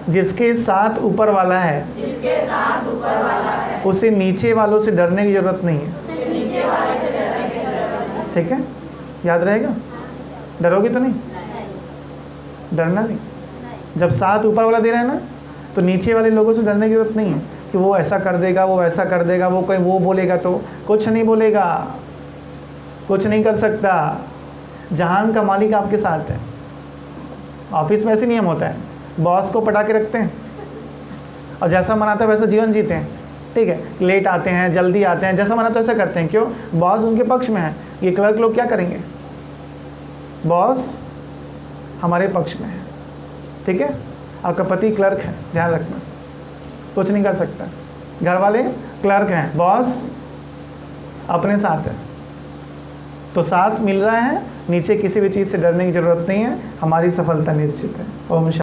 जिसके साथ ऊपर वाला है, उसे नीचे वालों से डरने की जरूरत नहीं है। ठीक है, याद रहेगा? डरोगे तो नहीं? डरना नहीं। जब साथ ऊपर वाला दे रहा है ना, तो नीचे वाले लोगों से डरने की जरूरत नहीं है कि वो ऐसा कर देगा, वो वैसा कर देगा, वो कहीं वो बोलेगा तो कुछ नहीं बोलेगा, कुछ नहीं कर सकता। जहान का मालिक आपके साथ है। ऑफिस में ऐसे नियम होता है, बॉस को पटा के रखते हैं और जैसा मनाता है वैसा जीवन जीते हैं। ठीक है, लेट आते हैं, जल्दी आते हैं, जैसा मना तो ऐसा करते हैं। क्यों? बॉस उनके पक्ष में है। ये क्लर्क लोग क्या करेंगे? बॉस हमारे पक्ष में है। ठीक है, आपका पति क्लर्क है, ध्यान रखना, कुछ नहीं कर सकता। घर वाले क्लर्क हैं, बॉस अपने साथ है। तो साथ मिल रहा है, नीचे किसी भी चीज़ से डरने की ज़रूरत नहीं है। हमारी सफलता निश्चित है। ओम शांति।